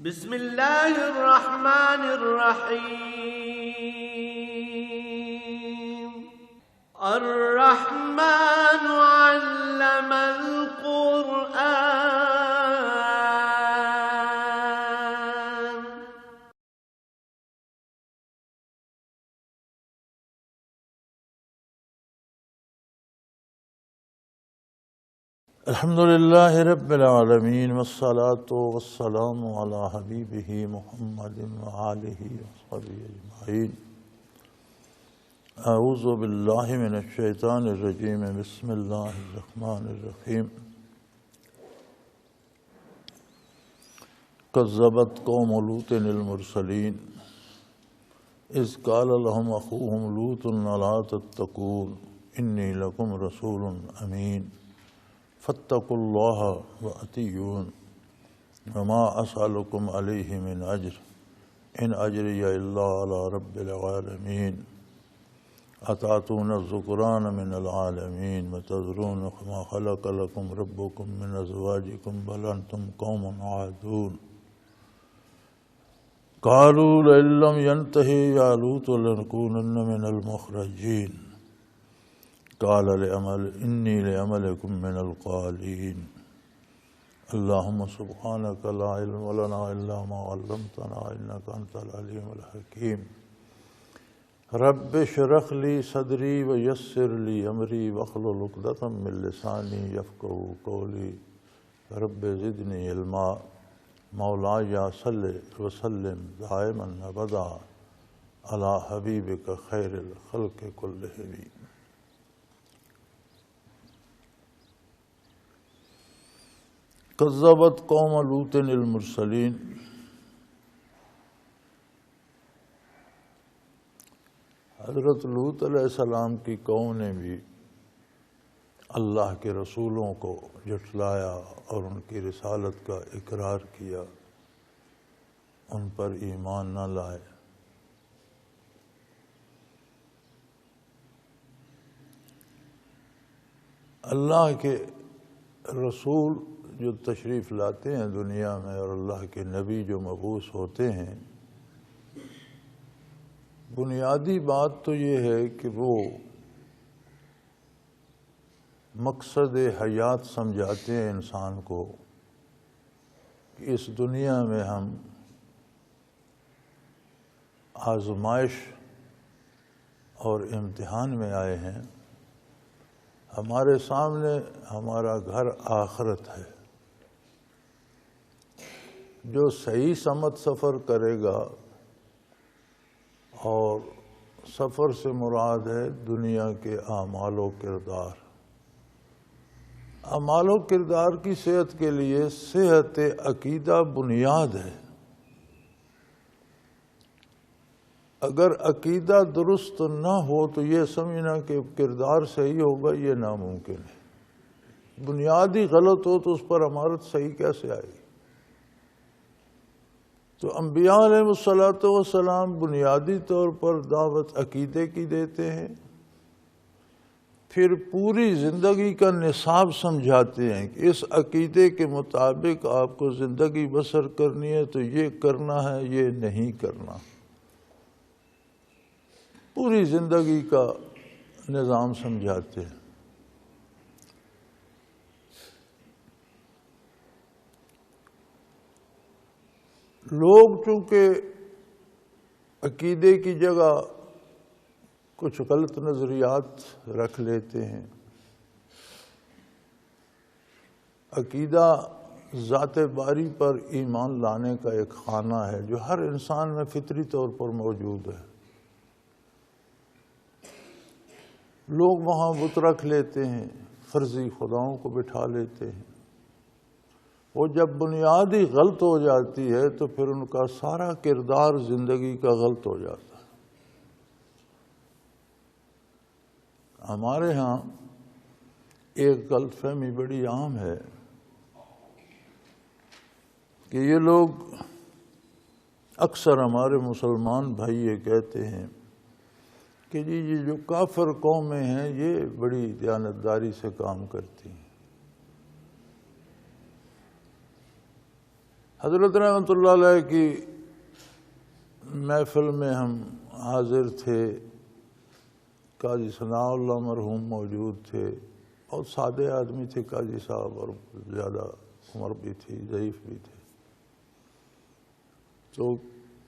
بسم اللہ الرحمن الرحیم الرحمن علم القرآن. الحمد للہ رب العالمین والصلاة والسلام علی حبیبہ محمد وآلہ وصحبہ اجمعین. اعوذ باللہ من الشیطان الرجیم. بسم اللہ الرحمن الرحیم. کذبت قوم لوط المرسلین اذ قال لهم اخوهم لوط الا تتقون انی لکم رسول امین فاتقوا اللہ وأطیعون وما اسألکم علیہ من اجر ان اجری الا علی رب العالمین اتاتون الذکران من العالمین وتذرون ما خلق لکم ربکم من ازواجکم بل انتم قوم عادون قالوا لئن لم ينتهِ يا لوط لنكونن من المخرجین قال انی لعملکم من القالین. اللہم سبحانک لا علم لنا الا ما علمتنا انک انت العلیم الحکیم. رب اشرح لی صدری ویسر لی امری واحلل عقدۃ من لسانی یفقہوا قولی. رب زدنی علما. مولاي صل وسلم دائما ابدا علی حبیبک خیر الخلق کلہم. کذبت قوم لوط المرسلین. حضرت لوط علیہ السلام کی قوم نے بھی اللہ کے رسولوں کو جھٹلایا اور ان کی رسالت کا اقرار کیا، ان پر ایمان نہ لائے. اللہ کے رسول جو تشریف لاتے ہیں دنیا میں اور اللہ کے نبی جو مبعوث ہوتے ہیں، بنیادی بات تو یہ ہے کہ وہ مقصد حیات سمجھاتے ہیں انسان کو کہ اس دنیا میں ہم آزمائش اور امتحان میں آئے ہیں. ہمارے سامنے ہمارا گھر آخرت ہے. جو صحیح سمت سفر کرے گا، اور سفر سے مراد ہے دنیا کے اعمال و کردار. اعمال و کردار کی صحت کے لیے صحت عقیدہ بنیاد ہے. اگر عقیدہ درست نہ ہو تو یہ سمجھنا کہ کردار صحیح ہوگا یہ ناممکن ہے. بنیاد ہی غلط ہو تو اس پر عمارت صحیح کیسے آئے گی؟ تو انبیاء علیہ السلام بنیادی طور پر دعوت عقیدے کی دیتے ہیں، پھر پوری زندگی کا نصاب سمجھاتے ہیں کہ اس عقیدے کے مطابق آپ کو زندگی بسر کرنی ہے تو یہ کرنا ہے، یہ نہیں کرنا. پوری زندگی کا نظام سمجھاتے ہیں. لوگ چونکہ عقیدے کی جگہ کچھ غلط نظریات رکھ لیتے ہیں. عقیدہ ذات باری پر ایمان لانے کا ایک خانہ ہے جو ہر انسان میں فطری طور پر موجود ہے. لوگ وہاں بت رکھ لیتے ہیں، فرضی خداؤں کو بٹھا لیتے ہیں. وہ جب بنیاد ہی غلط ہو جاتی ہے تو پھر ان کا سارا کردار زندگی کا غلط ہو جاتا ہے. ہمارے ہاں ایک غلط فہمی بڑی عام ہے کہ یہ لوگ اکثر ہمارے مسلمان بھائی یہ کہتے ہیں کہ جی یہ جو کافر قومیں ہیں یہ بڑی دیانتداری سے کام کرتی ہیں. حضرت رحمۃ اللہ علیہ کی محفل میں ہم حاضر تھے، قاضی ثناء اللہ مرحوم موجود تھے، بہت سادے آدمی تھے قاضی صاحب، اور زیادہ عمر بھی تھی، ضعیف بھی تھے۔ تو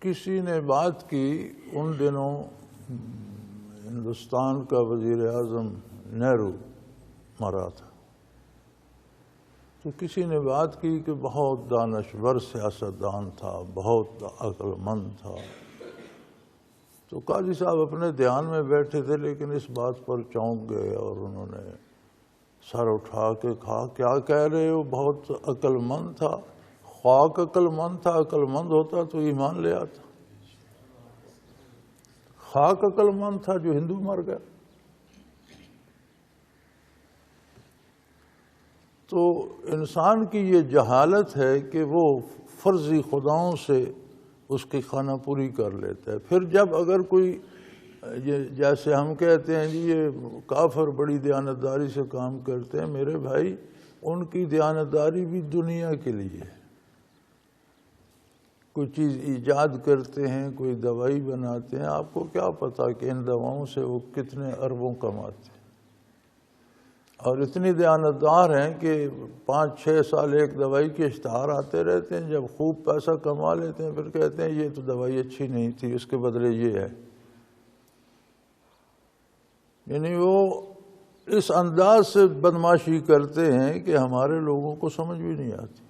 کسی نے بات کی، ان دنوں ہندوستان کا وزیر اعظم نہرو مرا تھا، تو کسی نے بات کی کہ بہت دانشور سیاستدان تھا، بہت عقل مند تھا۔ تو قاضی صاحب اپنے دھیان میں بیٹھے تھے، لیکن اس بات پر چونک گئے اور انہوں نے سر اٹھا کے کہا، کیا کہہ رہے ہو؟ بہت عقل مند تھا؟ خواک عقل مند تھا، عقل مند ہوتا تو ایمان لے آتا۔ خاک عقل مند تھا جو ہندو مر گیا۔ تو انسان کی یہ جہالت ہے کہ وہ فرضی خداؤں سے اس کی خانہ پوری کر لیتا ہے۔ پھر جب اگر کوئی جیسے ہم کہتے ہیں جی یہ کافر بڑی دیانتداری سے کام کرتے ہیں، میرے بھائی ان کی دیانتداری بھی دنیا کے لیے ہے۔ کوئی چیز ایجاد کرتے ہیں، کوئی دوائی بناتے ہیں، آپ کو کیا پتا کہ ان دواؤں سے وہ کتنے اربوں کماتے ہیں، اور اتنی دیانتدار ہیں کہ 5-6 سال ایک دوائی کے اشتہار آتے رہتے ہیں، جب خوب پیسہ کما لیتے ہیں پھر کہتے ہیں یہ تو دوائی اچھی نہیں تھی، اس کے بدلے یہ ہے۔ یعنی وہ اس انداز سے بدمعاشی کرتے ہیں کہ ہمارے لوگوں کو سمجھ بھی نہیں آتی۔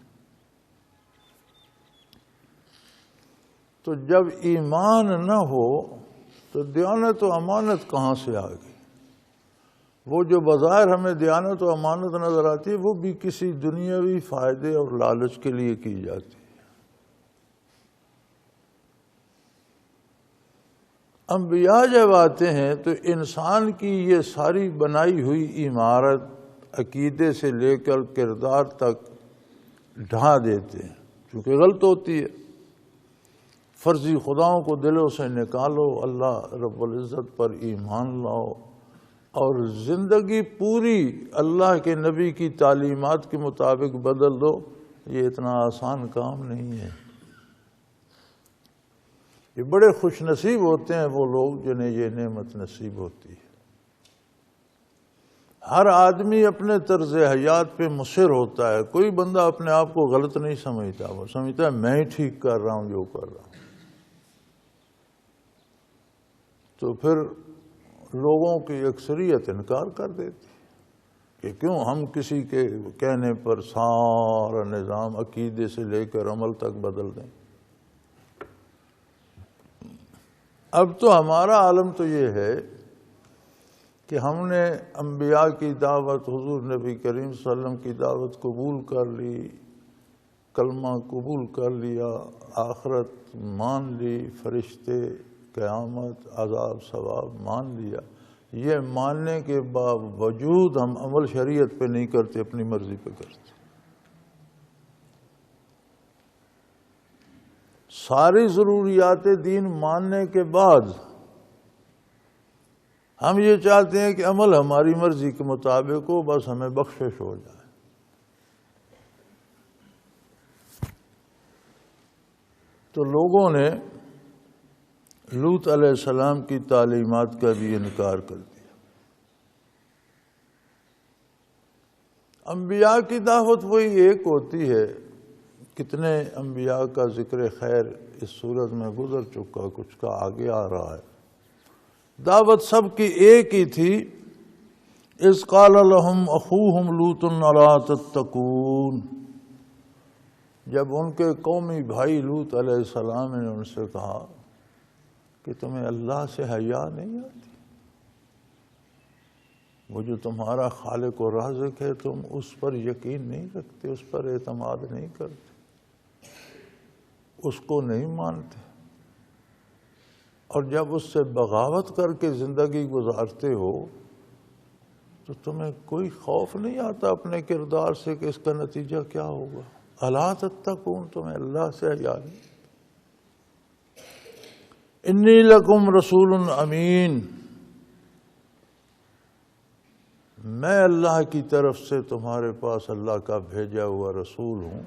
تو جب ایمان نہ ہو تو دیانت و امانت کہاں سے آ گئی؟ وہ جو بظاہر ہمیں دیانت و امانت نظر آتی ہے، وہ بھی کسی دنیاوی فائدے اور لالچ کے لیے کی جاتی ہے۔ انبیاء جب آتے ہیں تو انسان کی یہ ساری بنائی ہوئی عمارت عقیدے سے لے کر کردار تک ڈھا دیتے ہیں، چونکہ غلط ہوتی ہے۔ فرضی خداؤں کو دلوں سے نکالو، اللہ رب العزت پر ایمان لاؤ، اور زندگی پوری اللہ کے نبی کی تعلیمات کے مطابق بدل دو۔ یہ اتنا آسان کام نہیں ہے۔ یہ بڑے خوش نصیب ہوتے ہیں وہ لوگ جنہیں یہ نعمت نصیب ہوتی ہے۔ ہر آدمی اپنے طرز حیات پہ مصر ہوتا ہے، کوئی بندہ اپنے آپ کو غلط نہیں سمجھتا، وہ سمجھتا ہے میں ہی ٹھیک کر رہا ہوں جو کر رہا ہوں۔ تو پھر لوگوں کی اکثریت انکار کر دیتی کہ کیوں ہم کسی کے کہنے پر سارا نظام عقیدے سے لے کر عمل تک بدل دیں۔ اب تو ہمارا عالم تو یہ ہے کہ ہم نے انبیاء کی دعوت، حضور نبی کریم صلی اللہ علیہ وسلم کی دعوت قبول کر لی، کلمہ قبول کر لیا، آخرت مان لی، فرشتے، قیامت، عذاب ثواب مان لیا۔ یہ ماننے کے باوجود ہم عمل شریعت پہ نہیں کرتے، اپنی مرضی پہ کرتے۔ ساری ضروریات دین ماننے کے بعد ہم یہ چاہتے ہیں کہ عمل ہماری مرضی کے مطابق ہو، بس ہمیں بخشش ہو جائے۔ تو لوگوں نے لوط علیہ السلام کی تعلیمات کا بھی انکار کر دیا۔ انبیاء کی دعوت وہی ایک ہوتی ہے، کتنے انبیاء کا ذکر خیر اس صورت میں گزر چکا، کچھ کا آگے آ رہا ہے۔ دعوت سب کی ایک ہی تھی، اذ قال لهم اخوهم لوط الا تتقون، جب ان کے قومی بھائی لوط علیہ السلام نے ان سے کہا کہ تمہیں اللہ سے حیا نہیں آتی؟ وہ جو تمہارا خالق و رازق ہے تم اس پر یقین نہیں رکھتے، اس پر اعتماد نہیں کرتے، اس کو نہیں مانتے، اور جب اس سے بغاوت کر کے زندگی گزارتے ہو تو تمہیں کوئی خوف نہیں آتا اپنے کردار سے کہ اس کا نتیجہ کیا ہوگا؟ الا تتقون، تمہیں اللہ سے حیا نہیں؟ انی لکم رسول امین، میں اللہ کی طرف سے تمہارے پاس اللہ کا بھیجا ہوا رسول ہوں،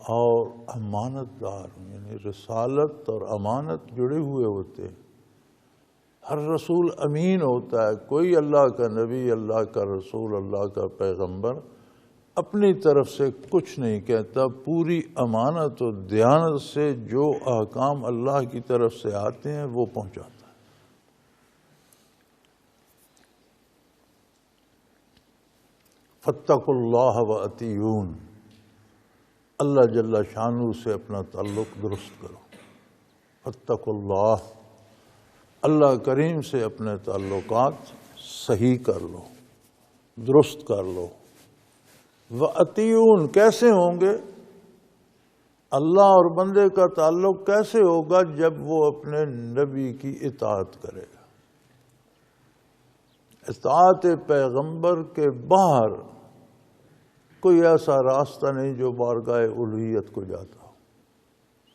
اور امانت دار ہوں، یعنی رسالت اور امانت جڑے ہوئے ہوتے ہیں۔ ہر رسول امین ہوتا ہے، کوئی اللہ کا نبی، اللہ کا رسول، اللہ کا پیغمبر اپنی طرف سے کچھ نہیں کہتا، پوری امانت و دیانت سے جو احکام اللہ کی طرف سے آتے ہیں وہ پہنچاتا ہے۔ فاتقوا اللہ وأطیعون، اللہ جل شانہ سے اپنا تعلق درست کرو۔ فاتقوا اللہ، اللہ کریم سے اپنے تعلقات صحیح کر لو، درست کر لو۔ وَأَطِيعُونَ، کیسے ہوں گے؟ اللہ اور بندے کا تعلق کیسے ہوگا؟ جب وہ اپنے نبی کی اطاعت کرے گا۔ اطاعت پیغمبر کے باہر کوئی ایسا راستہ نہیں جو بارگاہ الوہیت کو جاتا ہو۔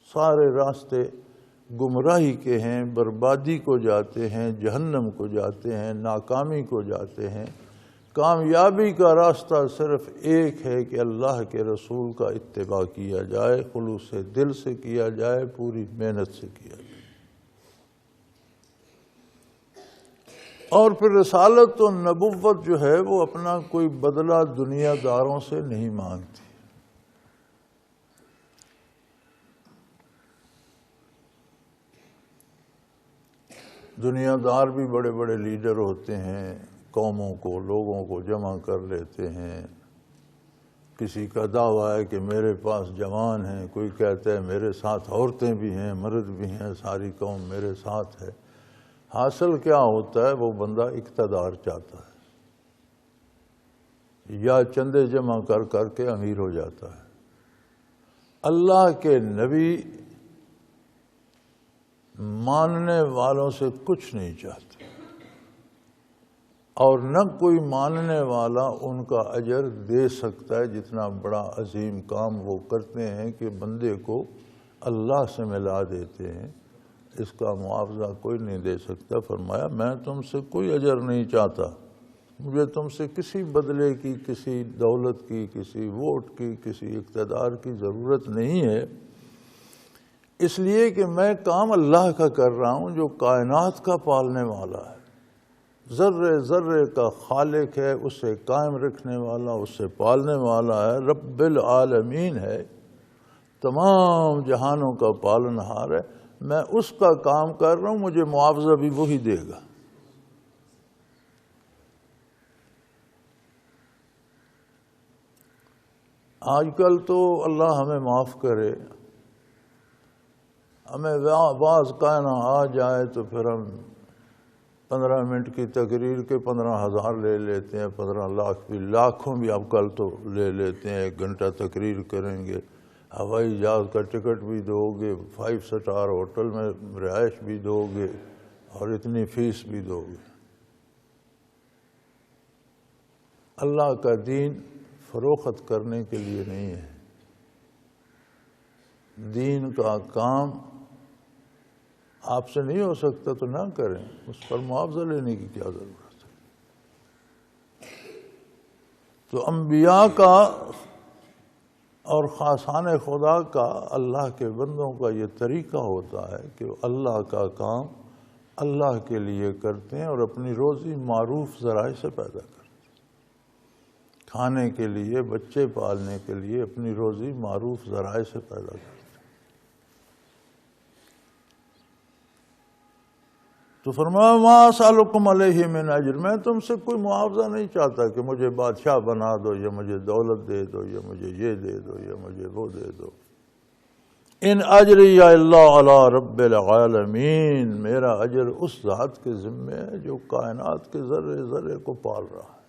سارے راستے گمراہی کے ہیں، بربادی کو جاتے ہیں، جہنم کو جاتے ہیں، ناکامی کو جاتے ہیں۔ کامیابی کا راستہ صرف ایک ہے کہ اللہ کے رسول کا اتباع کیا جائے، خلوص دل سے کیا جائے، پوری محنت سے کیا جائے۔ اور پھر رسالت و نبوت جو ہے وہ اپنا کوئی بدلہ دنیا داروں سے نہیں مانگتی۔ دنیا دار بھی بڑے بڑے لیڈر ہوتے ہیں، قوموں کو، لوگوں کو جمع کر لیتے ہیں۔ کسی کا دعویٰ ہے کہ میرے پاس جوان ہیں، کوئی کہتا ہے میرے ساتھ عورتیں بھی ہیں، مرد بھی ہیں، ساری قوم میرے ساتھ ہے۔ حاصل کیا ہوتا ہے؟ وہ بندہ اقتدار چاہتا ہے، یا چندے جمع کر کر کے امیر ہو جاتا ہے۔ اللہ کے نبی ماننے والوں سے کچھ نہیں چاہتے، اور نہ کوئی ماننے والا ان کا اجر دے سکتا ہے۔ جتنا بڑا عظیم کام وہ کرتے ہیں کہ بندے کو اللہ سے ملا دیتے ہیں، اس کا معاوضہ کوئی نہیں دے سکتا۔ فرمایا میں تم سے کوئی اجر نہیں چاہتا، مجھے تم سے کسی بدلے کی، کسی دولت کی، کسی ووٹ کی، کسی اقتدار کی ضرورت نہیں ہے، اس لیے کہ میں کام اللہ کا کر رہا ہوں جو کائنات کا پالنے والا ہے، ذرے ذرے کا خالق ہے، اسے قائم رکھنے والا، اسے پالنے والا ہے، رب العالمین ہے، تمام جہانوں کا پالنہار ہے۔ میں اس کا کام کر رہا ہوں، مجھے معاوضہ بھی وہی دے گا۔ آج کل تو اللہ ہمیں معاف کرے، ہمیں بعض کہنا آ جائے تو پھر ہم 15 منٹ کی تقریر کے 15,000 لے لیتے ہیں، 15 لاکھ بھی، لاکھوں بھی اب کل تو لے لیتے ہیں۔ 1 گھنٹہ تقریر کریں گے، ہوائی جہاز کا ٹکٹ بھی دو گے، 5 سٹار ہوٹل میں رہائش بھی دو گے، اور اتنی فیس بھی دو گے۔ اللہ کا دین فروخت کرنے کے لیے نہیں ہے۔ دین کا کام آپ سے نہیں ہو سکتا تو نہ کریں، اس پر معاوضہ لینے کی کیا ضرورت ہے؟ تو انبیاء کا اور خاصان خدا کا، اللہ کے بندوں کا یہ طریقہ ہوتا ہے کہ وہ اللہ کا کام اللہ کے لیے کرتے ہیں اور اپنی روزی معروف ذرائع سے پیدا کرتے ہیں۔ کھانے کے لیے، بچے پالنے کے لیے اپنی روزی معروف ذرائع سے پیدا کرتے ہیں۔ تو فرمایا ما اسألکم علیہ من اجر، میں تم سے کوئی معاوضہ نہیں چاہتا کہ مجھے بادشاہ بنا دو، یا مجھے دولت دے دو، یا مجھے یہ دے دو، یا مجھے وہ دے دو۔ ان اجری الا علی رب العالمین، میرا اجر اس ذات کے ذمے ہے جو کائنات کے ذرے ذرے کو پال رہا ہے،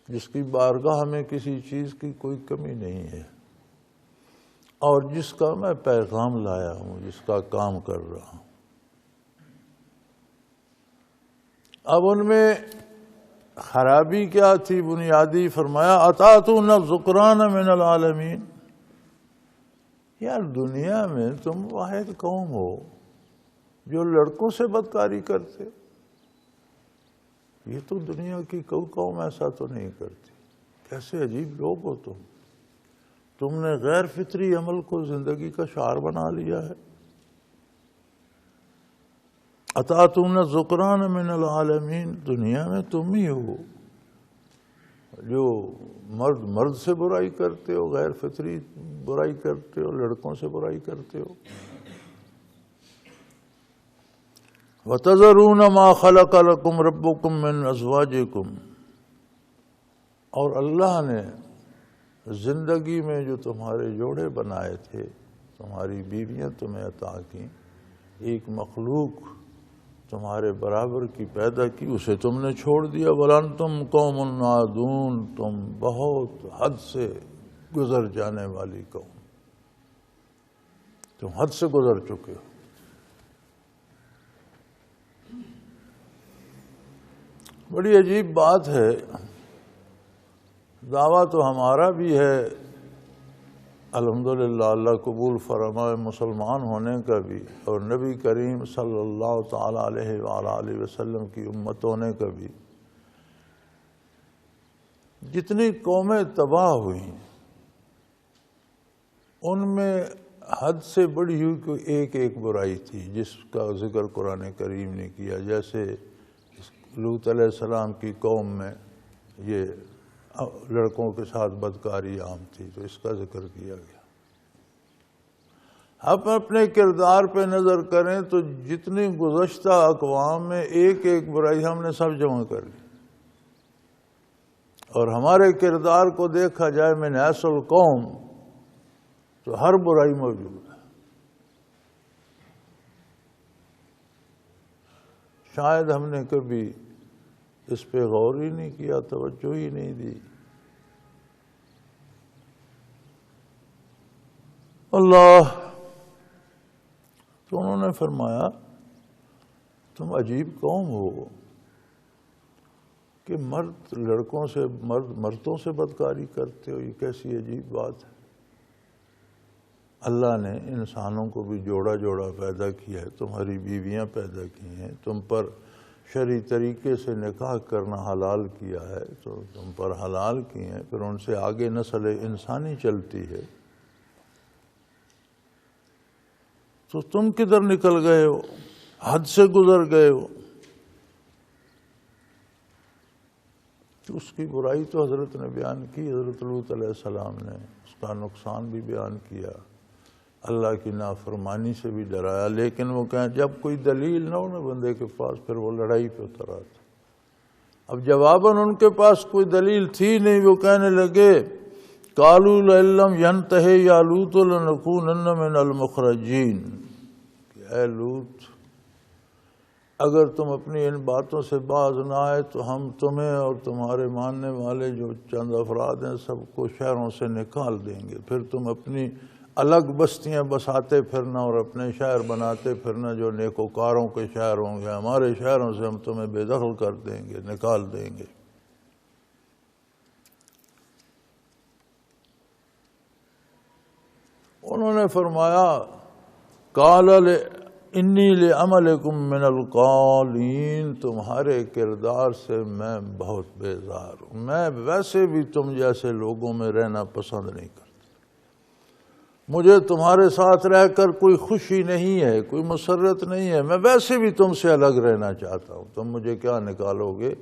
جس کی بارگاہ میں کسی چیز کی کوئی کمی نہیں ہے، اور جس کا میں پیغام لایا ہوں، جس کا کام کر رہا ہوں۔ اب ان میں خرابی کیا تھی بنیادی؟ فرمایا اتاتون الذکران من العالمین، یار دنیا میں تم واحد قوم ہو جو لڑکوں سے بدکاری کرتے، یہ تو دنیا کی کوئی قوم ایسا تو نہیں کرتی، کیسے عجیب لوگ ہو تم۔ تم نے غیر فطری عمل کو زندگی کا شعار بنا لیا ہے۔ اتاتون الذکران من العالمین، دنیا میں تم ہی ہو جو مرد سے برائی کرتے ہو، غیر فطری برائی کرتے ہو، لڑکوں سے برائی کرتے ہو۔ وَتَذَرُونَ مَا خَلَقَ لَكُمْ رَبُّكُمْ مِنْ أَزْوَاجِكُمْ، اور اللہ نے زندگی میں جو تمہارے جوڑے بنائے تھے، تمہاری بیویاں تمہیں عطا کی، ایک مخلوق تمہارے برابر کی پیدا کی، اسے تم نے چھوڑ دیا۔ وَلَنْتُمْ قَوْمٌ عَادُونَ، تم بہت حد سے گزر جانے والی قوم، تم حد سے گزر چکے ہو۔ بڑی عجیب بات ہے، دعویٰ تو ہمارا بھی ہے الحمدللہ، اللہ قبول فرمائے، مسلمان ہونے کا بھی، اور نبی کریم صلی اللہ تعالی علیہ وآلہ وسلم کی امت ہونے کا بھی۔ جتنی قومیں تباہ ہوئیں ان میں حد سے بڑی ہوئی کوئی ایک برائی تھی جس کا ذکر قرآن کریم نے کیا، جیسے لوط علیہ السلام کی قوم میں یہ لڑکوں کے ساتھ بدکاری عام تھی، تو اس کا ذکر کیا گیا۔ ہم اپنے کردار پہ نظر کریں تو جتنی گزشتہ اقوام میں ایک برائی ہم نے سب جمع کر لی، اور ہمارے کردار کو دیکھا جائے من حیث القوم تو ہر برائی موجود ہے۔ شاید ہم نے کبھی اس پہ غور ہی نہیں کیا، توجہ ہی نہیں دی۔ اللہ، تو انہوں نے فرمایا تم عجیب قوم ہو کہ مرد لڑکوں سے، مردوں سے بدکاری کرتے ہو، یہ کیسی عجیب بات ہے۔ اللہ نے انسانوں کو بھی جوڑا جوڑا پیدا کیا ہے، تمہاری بیویاں پیدا کی ہیں، تم پر شرعی طریقے سے نکاح کرنا حلال کیا ہے، تو تم پر حلال کی ہیں، پھر ان سے آگے نسل انسانی چلتی ہے، تو تم کدھر نکل گئے ہو، حد سے گزر گئے ہو۔ تو اس کی برائی تو حضرت نے بیان کی، حضرت لوط علیہ السلام نے اس کا نقصان بھی بیان کیا، اللہ کی نافرمانی سے بھی ڈرایا، لیکن وہ کہیں جب کوئی دلیل نہ ہو نا بندے کے پاس، پھر وہ لڑائی پہ اتر آتا۔ اب جواباً ان کے پاس کوئی دلیل تھی نہیں، وہ کہنے لگے قالوا لئن لم ينتہ یا لوط لنکونن من المخرجین، کہ اے لوط اگر تم اپنی ان باتوں سے باز نہ آئے تو ہم تمہیں اور تمہارے ماننے والے جو چند افراد ہیں سب کو شہروں سے نکال دیں گے، پھر تم اپنی الگ بستیاں بساتے پھرنا اور اپنے شہر بناتے پھرنا جو نیکوکاروں کے شہر ہوں گے، ہمارے شہروں سے ہم تمہیں بے دخل کر دیں گے، نکال دیں گے۔ انہوں نے فرمایا قال انی لعملکم من القالین، تمہارے کردار سے میں بہت بیزار ہوں، میں ویسے بھی تم جیسے لوگوں میں رہنا پسند نہیں کرتا، مجھے تمہارے ساتھ رہ کر کوئی خوشی نہیں ہے، کوئی مسرت نہیں ہے، میں ویسے بھی تم سے الگ رہنا چاہتا ہوں، تم مجھے کیا نکالو گے،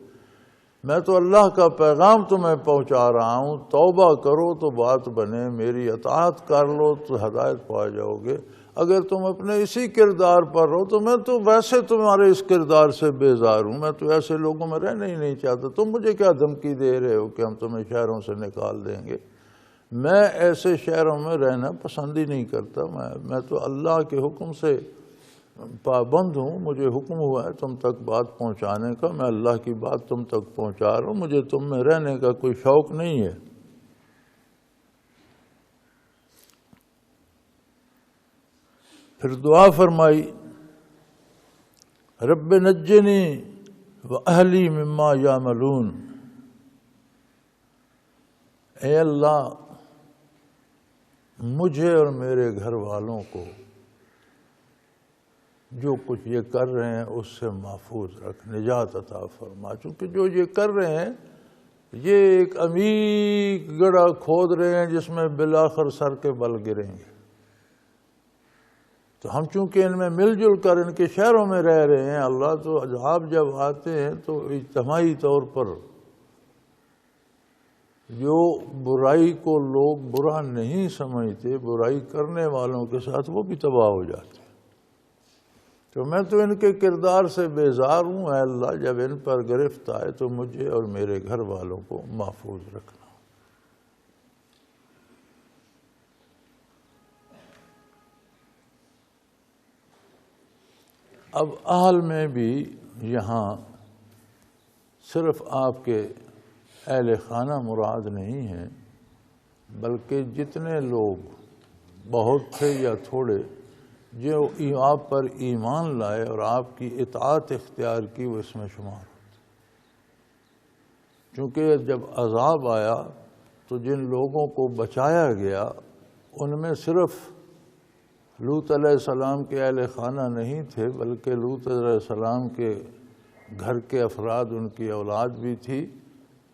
میں تو اللہ کا پیغام تمہیں پہنچا رہا ہوں، توبہ کرو تو بات بنے، میری اطاعت کر لو تو ہدایت پا جاؤ گے، اگر تم اپنے اسی کردار پر رہو تو میں تو ویسے تمہارے اس کردار سے بیزار ہوں، میں تو ایسے لوگوں میں رہنا ہی نہیں چاہتا، تم مجھے کیا دھمکی دے رہے ہو کہ ہم تمہیں شہروں سے نکال دیں گے، میں ایسے شہروں میں رہنا پسند ہی نہیں کرتا، میں تو اللہ کے حکم سے پابند ہوں، مجھے حکم ہوا ہے تم تک بات پہنچانے کا، میں اللہ کی بات تم تک پہنچا رہا ہوں، مجھے تم میں رہنے کا کوئی شوق نہیں ہے۔ پھر دعا فرمائی رب نجنی واہلی مما یعملون، اے اللہ مجھے اور میرے گھر والوں کو جو کچھ یہ کر رہے ہیں اس سے محفوظ رکھ، نجات عطا فرما، چونکہ جو یہ کر رہے ہیں یہ ایک عمیق گڑھا کھود رہے ہیں جس میں بالآخر سر کے بل گریں گے۔ تو ہم چونکہ ان میں مل جل کر ان کے شہروں میں رہ رہے ہیں، اللہ تو عذاب جب آتے ہیں تو اجتماعی طور پر جو برائی کو لوگ برا نہیں سمجھتے، برائی کرنے والوں کے ساتھ وہ بھی تباہ ہو جاتے ہیں۔ تو میں تو ان کے کردار سے بیزار ہوں، اے اللہ جب ان پر گرفت آئے تو مجھے اور میرے گھر والوں کو محفوظ رکھنا۔ اب اہل میں بھی یہاں صرف آپ کے اہل خانہ مراد نہیں ہیں، بلکہ جتنے لوگ بہت تھے یا تھوڑے جو آپ پر ایمان لائے اور آپ کی اطاعت اختیار کی، وہ اس میں شمار ہوتے۔ چونکہ جب عذاب آیا تو جن لوگوں کو بچایا گیا ان میں صرف لوط علیہ السلام کے اہل خانہ نہیں تھے، بلکہ لوط علیہ السلام کے گھر کے افراد، ان کی اولاد بھی تھی،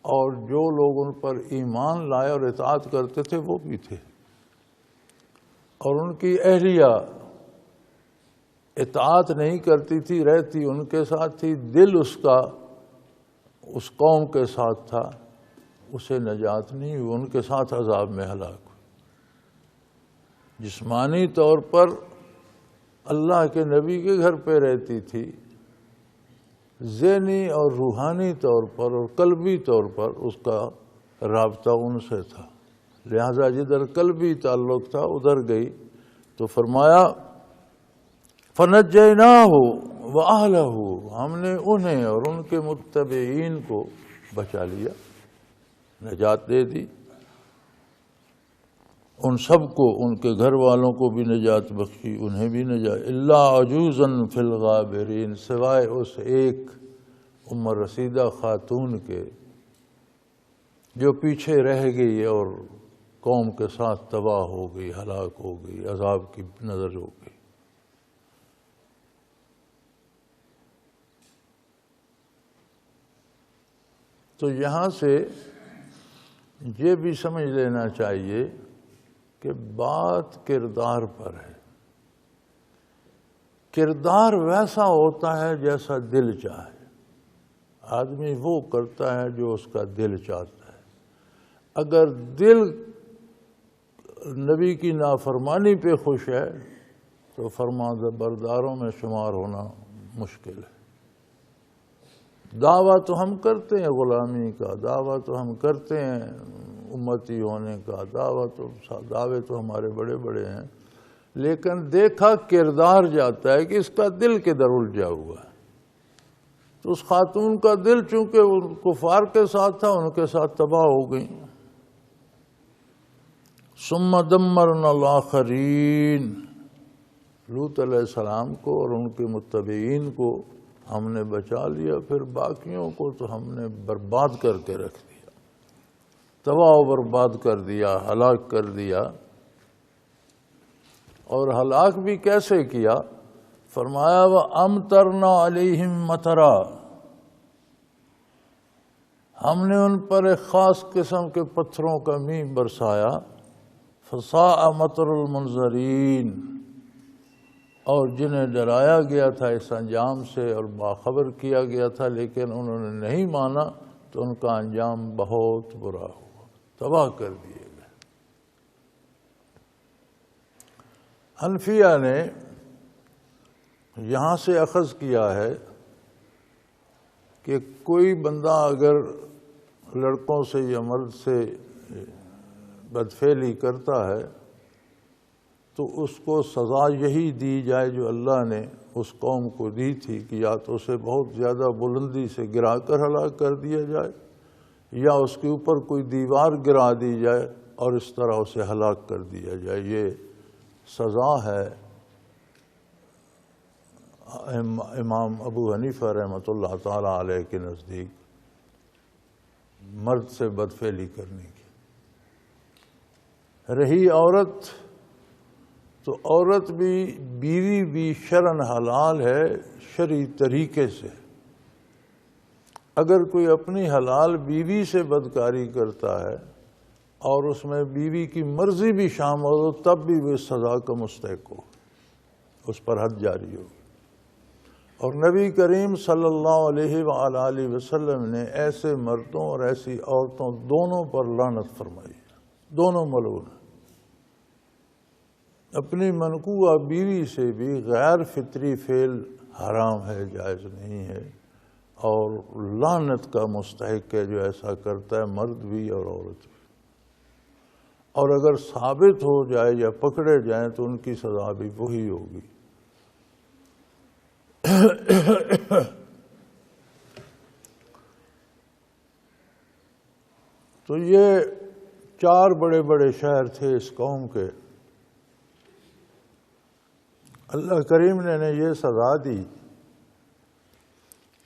اور جو لوگ ان پر ایمان لائے اور اطاعت کرتے تھے وہ بھی تھے، اور ان کی اہلیہ اطاعت نہیں کرتی تھی، رہتی ان کے ساتھ تھی، دل اس کا اس قوم کے ساتھ تھا، اسے نجات نہیں ہوئی، ان کے ساتھ عذاب میں ہلاک ہوئی۔ جسمانی طور پر اللہ کے نبی کے گھر پہ رہتی تھی، ذہنی اور روحانی طور پر اور قلبی طور پر اس کا رابطہ ان سے تھا، لہذا جدھر قلبی تعلق تھا ادھر گئی تو فرمایا فَنَجَّيْنَاهُ وَأَهْلَهُ، ہم نے انہیں اور ان کے متبعین کو بچا لیا، نجات دے دی، ان سب کو، ان کے گھر والوں کو بھی نجات بخشی، انہیں بھی نجات، الا عجوزا فی الغابرین، سوائے اس ایک عمر رسیدہ خاتون کے جو پیچھے رہ گئی اور قوم کے ساتھ تباہ ہو گئی، ہلاک ہو گئی، عذاب کی نظر ہو گئی۔ تو یہاں سے یہ بھی سمجھ لینا چاہیے کہ بات کردار پر ہے، کردار ویسا ہوتا ہے جیسا دل چاہے، آدمی وہ کرتا ہے جو اس کا دل چاہتا ہے۔ اگر دل نبی کی نافرمانی پہ خوش ہے تو فرمانبرداروں میں شمار ہونا مشکل ہے۔ دعویٰ تو ہم کرتے ہیں غلامی کا، دعویٰ تو ہم کرتے ہیں امتی ہونے کا، دعوے تو ہمارے بڑے بڑے ہیں، لیکن دیکھا کردار جاتا ہے کہ اس کا دل کدھر الجھا ہوا ہے۔ تو اس خاتون کا دل چونکہ کفار کے ساتھ تھا، ان کے ساتھ تباہ ہو گئی۔ ثم دمرنا الآخرین، لوط علیہ السلام کو اور ان کے متبعین کو ہم نے بچا لیا، پھر باقیوں کو تو ہم نے برباد کر کے رکھ دیا، تباہ و برباد کر دیا، ہلاک کر دیا۔ اور ہلاک بھی کیسے کیا؟ فرمایا وَأَمْطَرْنَا عَلَيْهِمْ مَطَرًا، ہم نے ان پر ایک خاص قسم کے پتھروں کا مینہ برسایا، فَسَاءَ مَطَرُ الْمُنذَرِينَ، اور جنہیں ڈرایا گیا تھا اس انجام سے اور باخبر کیا گیا تھا لیکن انہوں نے نہیں مانا تو ان کا انجام بہت برا ہوا، تباہ کر دیے گئے۔ حنفیہ نے یہاں سے اخذ کیا ہے کہ کوئی بندہ اگر لڑکوں سے یا مرد سے بدفعلی کرتا ہے تو اس کو سزا یہی دی جائے جو اللہ نے اس قوم کو دی تھی کہ یا تو اسے بہت زیادہ بلندی سے گرا کر ہلاک کر دیا جائے یا اس کے اوپر کوئی دیوار گرا دی جائے اور اس طرح اسے ہلاک کر دیا جائے۔ یہ سزا ہے امام ابو حنیفہ رحمۃ اللہ تعالی علیہ کے نزدیک مرد سے بدفعلی کرنے کی۔ رہی عورت، تو عورت بھی، بیوی بھی شرعاً حلال ہے شرعی طریقے سے، اگر کوئی اپنی حلال بیوی سے بدکاری کرتا ہے اور اس میں بیوی کی مرضی بھی شامل ہو تب بھی وہ سزا کا مستحق ہو، اس پر حد جاری ہو۔ اور نبی کریم صلی اللہ علیہ وآلہ وسلم نے ایسے مردوں اور ایسی عورتوں دونوں پر لعنت فرمائی، دونوں ملعون ہیں۔ اپنی منقوع بیوی سے بھی غیر فطری فعل حرام ہے، جائز نہیں ہے، اور لعنت کا مستحق ہے جو ایسا کرتا ہے، مرد بھی اور عورت بھی۔ اور اگر ثابت ہو جائے یا پکڑے جائیں تو ان کی سزا بھی وہی ہوگی۔ تو یہ 4 بڑے بڑے شہر تھے اس قوم کے۔ اللہ کریم نے یہ سزا دی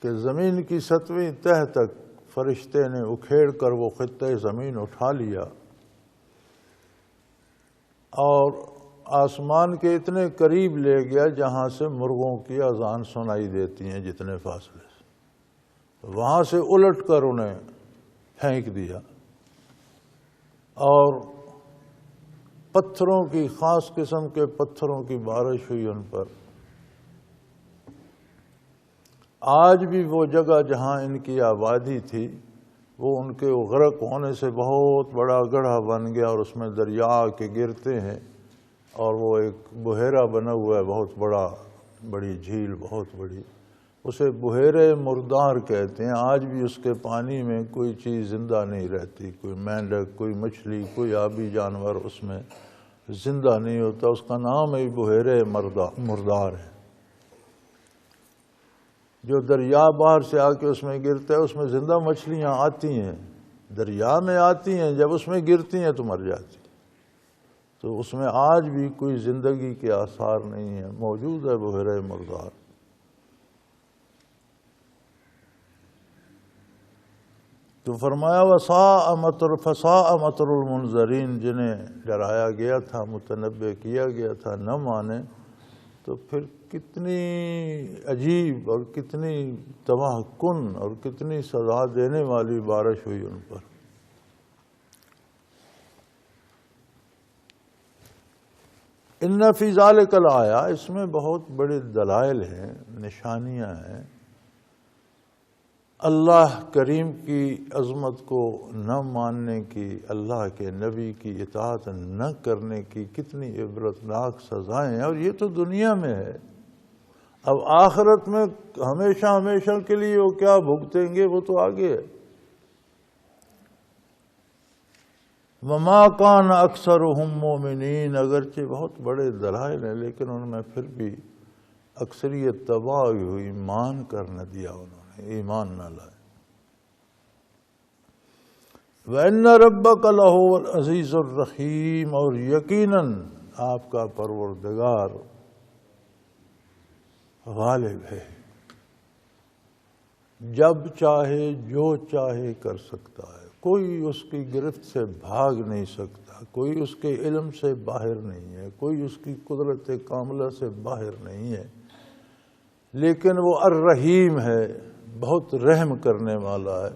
کہ زمین کی 7ویں تہ تک فرشتے نے اکھیڑ کر وہ خطہ زمین اٹھا لیا، اور آسمان کے اتنے قریب لے گیا جہاں سے مرغوں کی اذان سنائی دیتی ہیں جتنے فاصلے سے، وہاں سے الٹ کر انہیں پھینک دیا، اور پتھروں کی، خاص قسم کے پتھروں کی بارش ہوئی ان پر۔ آج بھی وہ جگہ جہاں ان کی آبادی تھی وہ ان کے غرق ہونے سے بہت بڑا گڑھا بن گیا، اور اس میں دریا کے گرتے ہیں، اور وہ ایک بحیرہ بنا ہوا ہے بہت بڑا، بڑی جھیل بہت بڑی، اسے بحیرہ مردار کہتے ہیں۔ آج بھی اس کے پانی میں کوئی چیز زندہ نہیں رہتی، کوئی مینڈک، کوئی مچھلی، کوئی آبی جانور اس میں زندہ نہیں ہوتا، اس کا نام ہے بحیرہ مردار ہے۔ جو دریا باہر سے آ کے اس میں گرتا ہے، اس میں زندہ مچھلیاں آتی ہیں، دریا میں آتی ہیں، جب اس میں گرتی ہیں تو مر جاتی، تو اس میں آج بھی کوئی زندگی کے آثار نہیں ہیں، موجود ہے بحیرہ مردار۔ تو فرمایا فساء مطر المنذرین، جنہیں ڈرایا گیا تھا، متنبہ کیا گیا تھا، نہ مانے تو پھر کتنی عجیب اور کتنی تباہ کن اور کتنی سزا دینے والی بارش ہوئی ان پر۔ ان فی ذالک الآیہ، اس میں بہت بڑے دلائل ہیں، نشانیاں ہیں، اللہ کریم کی عظمت کو نہ ماننے کی، اللہ کے نبی کی اطاعت نہ کرنے کی کتنی عبرتناک سزائیں ہیں، اور یہ تو دنیا میں ہے۔ اب آخرت میں ہمیشہ ہمیشہ کے لیے وہ کیا بھگتیں گے، وہ تو آگے ہے۔ وما کان اکثرہم مومنین، اگرچہ بہت بڑے دلائل ہیں لیکن ان میں پھر بھی اکثریت تباہ ہوئی، ایمان کر نہ دیا، انہوں نے ایمان نہ لائے۔ وَإِنَّ رَبَّكَ لَهُوَ الْعَزِيزُ الرَّحِيمُ، اور یقیناً آپ کا پروردگار غالب ہے، جب چاہے جو چاہے کر سکتا ہے، کوئی اس کی گرفت سے بھاگ نہیں سکتا، کوئی اس کے علم سے باہر نہیں ہے، کوئی اس کی قدرت کاملہ سے باہر نہیں ہے، لیکن وہ الرحیم ہے، بہت رحم کرنے والا ہے۔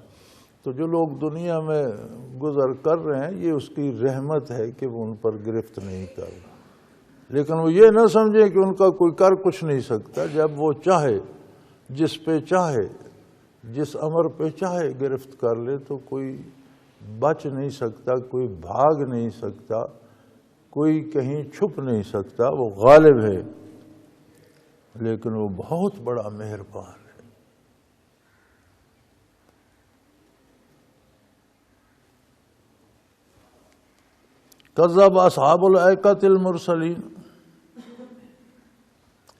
تو جو لوگ دنیا میں گزر کر رہے ہیں، یہ اس کی رحمت ہے کہ وہ ان پر گرفت نہیں کر رہا، لیکن وہ یہ نہ سمجھے کہ ان کا کوئی کر کچھ نہیں سکتا۔ جب وہ چاہے، جس پہ چاہے، جس امر پہ چاہے گرفت کر لے تو کوئی بچ نہیں سکتا، کوئی بھاگ نہیں سکتا، کوئی کہیں چھپ نہیں سکتا، وہ غالب ہے، لیکن وہ بہت بڑا مہربان ہے۔ کذب اصحاب الایکۃ المرسلین،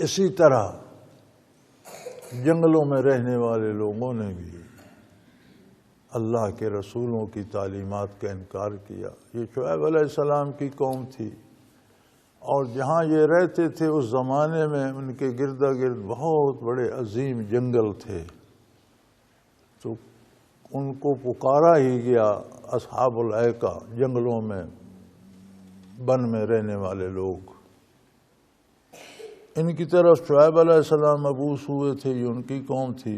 اسی طرح جنگلوں میں رہنے والے لوگوں نے بھی اللہ کے رسولوں کی تعلیمات کا انکار کیا۔ یہ شعیب علیہ السلام کی قوم تھی، اور جہاں یہ رہتے تھے اس زمانے میں ان کے گرد گرد بہت بڑے عظیم جنگل تھے، تو ان کو پکارا ہی گیا اصحاب الایکہ، جنگلوں میں بن میں رہنے والے لوگ۔ ان کی طرف شعیب علیہ السلام مبعوث ہوئے تھے، یہ ان کی قوم تھی۔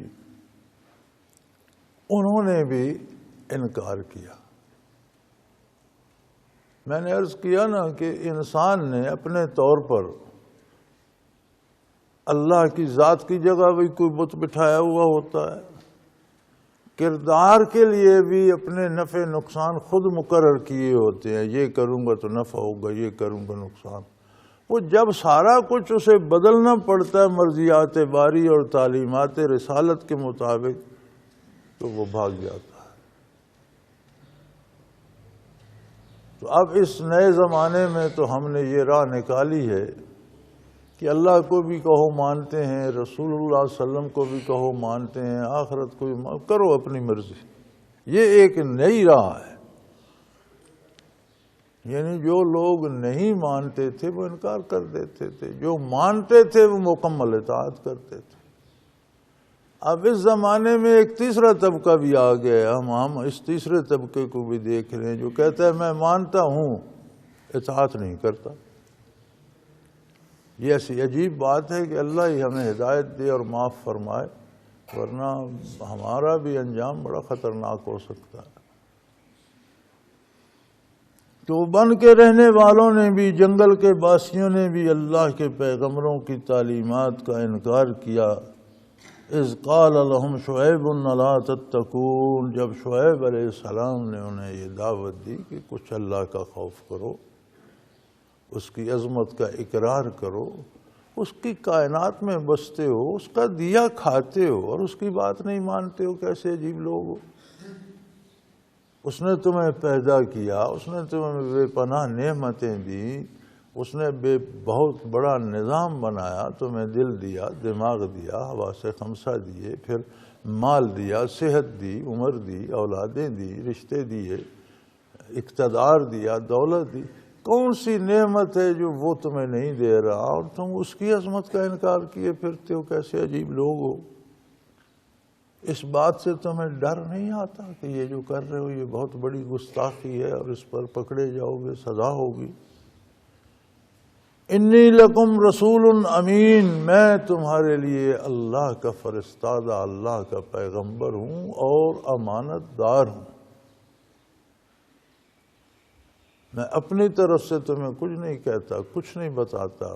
انہوں نے بھی انکار کیا۔ میں نے عرض کیا نا کہ انسان نے اپنے طور پر اللہ کی ذات کی جگہ بھی کوئی بت بٹھایا ہوا ہوتا ہے، کردار کے لیے بھی اپنے نفع نقصان خود مقرر کیے ہوتے ہیں، یہ کروں گا تو نفع ہوگا، یہ کروں گا نقصان۔ وہ جب سارا کچھ اسے بدلنا پڑتا ہے مرضیات باری اور تعلیمات رسالت کے مطابق تو وہ بھاگ جاتا ہے۔ تو اب اس نئے زمانے میں تو ہم نے یہ راہ نکالی ہے کہ اللہ کو بھی کہو مانتے ہیں، رسول اللہ صلی اللہ علیہ وسلم کو بھی کہو مانتے ہیں، آخرت کو بھی کرو اپنی مرضی۔ یہ ایک نئی راہ ہے، یعنی جو لوگ نہیں مانتے تھے وہ انکار کر دیتے تھے، جو مانتے تھے وہ مکمل اطاعت کرتے تھے۔ اب اس زمانے میں ایک تیسرا طبقہ بھی آ گیا، ہم اس تیسرے طبقے کو بھی دیکھ رہے ہیں جو کہتا ہے میں مانتا ہوں اطاعت نہیں کرتا۔ یہ ایسی عجیب بات ہے کہ اللہ ہی ہمیں ہدایت دے اور معاف فرمائے، ورنہ ہمارا بھی انجام بڑا خطرناک ہو سکتا ہے۔ تو بن کے رہنے والوں نے بھی، جنگل کے باسیوں نے بھی اللہ کے پیغمبروں کی تعلیمات کا انکار کیا۔ اذ قال لهم شعیب الا تتقون، جب شعیب علیہ السلام نے انہیں یہ دعوت دی کہ کچھ اللہ کا خوف کرو، اس کی عظمت کا اقرار کرو، اس کی کائنات میں بستے ہو، اس کا دیا کھاتے ہو اور اس کی بات نہیں مانتے ہو، کیسے عجیب لوگ ہو۔ اس نے تمہیں پیدا کیا، اس نے تمہیں بے پناہ نعمتیں دیں، اس نے بہت بڑا نظام بنایا، تمہیں دل دیا، دماغ دیا، حواس خمسہ دیے، پھر مال دیا، صحت دی، عمر دی، اولادیں دی، رشتے دیے، اقتدار دیا، دولت دی۔ کون سی نعمت ہے جو وہ تمہیں نہیں دے رہا اور تم اس کی عظمت کا انکار کیے پھرتے ہو؟ کیسے عجیب لوگ ہو۔ اس بات سے تمہیں ڈر نہیں آتا کہ یہ جو کر رہے ہو یہ بہت بڑی گستاخی ہے اور اس پر پکڑے جاؤ گے، سزا ہوگی۔ انی لکم رسول امین، میں تمہارے لیے اللہ کا فرستادہ، اللہ کا پیغمبر ہوں اور امانت دار ہوں۔ میں اپنی طرف سے تمہیں کچھ نہیں کہتا، کچھ نہیں بتاتا،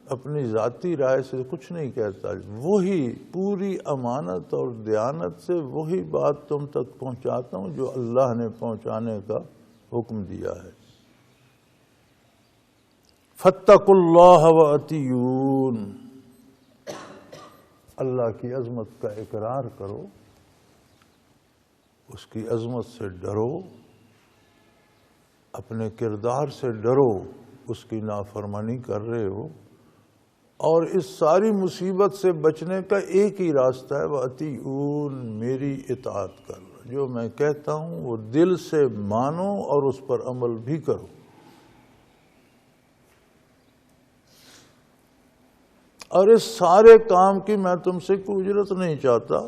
اپنی ذاتی رائے سے کچھ نہیں کہتا، وہی پوری امانت اور دیانت سے وہی بات تم تک پہنچاتا ہوں جو اللہ نے پہنچانے کا حکم دیا ہے۔ فاتقوا اللہ واتیون، اللہ کی عظمت کا اقرار کرو، اس کی عظمت سے ڈرو، اپنے کردار سے ڈرو، اس کی نافرمانی کر رہے ہو، اور اس ساری مصیبت سے بچنے کا ایک ہی راستہ ہے، وَأَطِيعُونَ، میری اطاعت کرو، جو میں کہتا ہوں وہ دل سے مانو اور اس پر عمل بھی کرو۔ اور اس سارے کام کی میں تم سے کوئی اجرت نہیں چاہتا،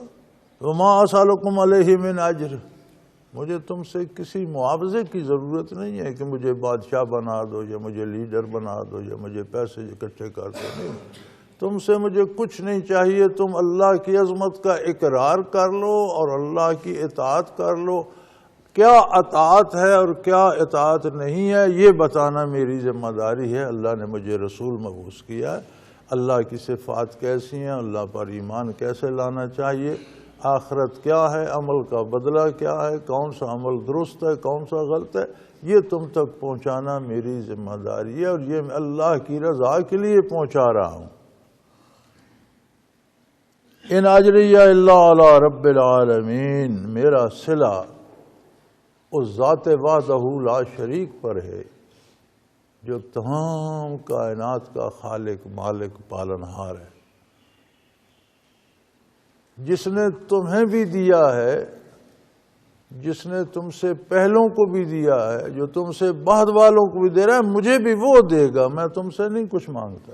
وَمَا أَسْأَلُكُمْ عَلَيْهِ مِنْ أَجْرٍ، مجھے تم سے کسی معاوضے کی ضرورت نہیں ہے کہ مجھے بادشاہ بنا دو یا مجھے لیڈر بنا دو یا مجھے پیسے اکٹھے کر دو، نہیں، تم سے مجھے کچھ نہیں چاہیے، تم اللہ کی عظمت کا اقرار کر لو اور اللہ کی اطاعت کر لو۔ کیا اطاعت ہے اور کیا اطاعت نہیں ہے یہ بتانا میری ذمہ داری ہے، اللہ نے مجھے رسول مبعوث کیا ہے۔ اللہ کی صفات کیسی ہیں، اللہ پر ایمان کیسے لانا چاہیے، آخرت کیا ہے، عمل کا بدلہ کیا ہے، کون سا عمل درست ہے، کون سا غلط ہے، یہ تم تک پہنچانا میری ذمہ داری ہے، اور یہ میں اللہ کی رضا کے لیے پہنچا رہا ہوں۔ ان اجریہ الا علی رب العالمین، میرا صلہ اس ذات وحدہ لا شریک پر ہے جو تمام کائنات کا خالق، مالک، پالنہار ہے، جس نے تمہیں بھی دیا ہے، جس نے تم سے پہلوں کو بھی دیا ہے، جو تم سے بعد والوں کو بھی دے رہا ہے، مجھے بھی وہ دے گا، میں تم سے نہیں کچھ مانگتا۔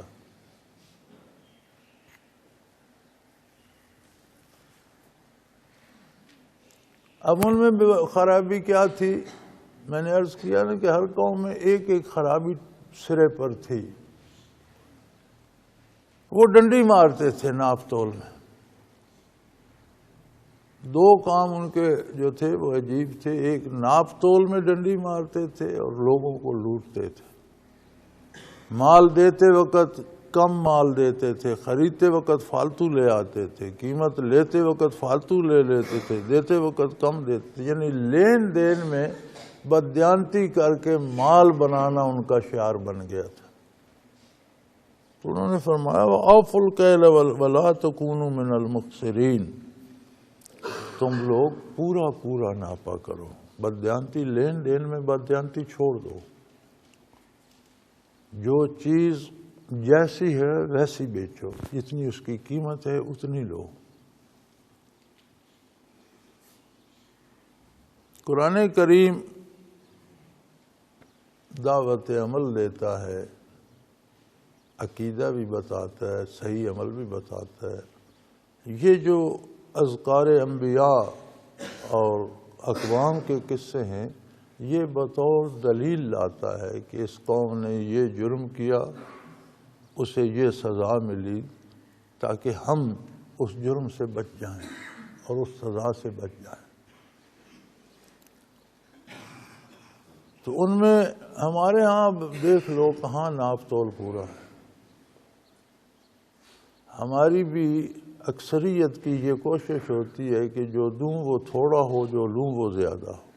اب ان میں خرابی کیا تھی؟ میں نے عرض کیا نا کہ ہر قوم میں ایک ایک خرابی سرے پر تھی۔ وہ ڈنڈی مارتے تھے ناپ تول میں، دو کام ان کے جو تھے وہ عجیب تھے. ایک ناپ تول میں ڈنڈی مارتے تھے اور لوگوں کو لوٹتے تھے. مال دیتے وقت کم مال دیتے تھے، خریدتے وقت فالتو لے آتے تھے، قیمت لیتے وقت فالتو لے لیتے تھے، دیتے وقت کم دیتے تھے. یعنی لین دین میں بددیانتی کر کے مال بنانا ان کا شعار بن گیا تھا. تو انہوں نے فرمایا وَأَوْفُوا الْكَيْلَ وَلَا تَكُونُوا مِنَ الْمُخْسِرِينَ. تم لوگ پورا پورا ناپا کرو. بددیانتی لین دین میں بددیانتی چھوڑ دو. جو چیز جیسی ہے ویسی بیچو، جتنی اس کی قیمت ہے اتنی لو. قرآن کریم دعوت عمل دیتا ہے، عقیدہ بھی بتاتا ہے، صحیح عمل بھی بتاتا ہے. یہ جو اذکار انبیاء اور اقوام کے قصے ہیں یہ بطور دلیل لاتا ہے کہ اس قوم نے یہ جرم کیا، اسے یہ سزا ملی، تاکہ ہم اس جرم سے بچ جائیں اور اس سزا سے بچ جائیں. تو ان میں ہمارے ہاں دیکھ لو کہاں ناپ تول پورا ہے. ہماری بھی اکثریت کی یہ کوشش ہوتی ہے کہ جو دوں وہ تھوڑا ہو، جو لوں وہ زیادہ ہو.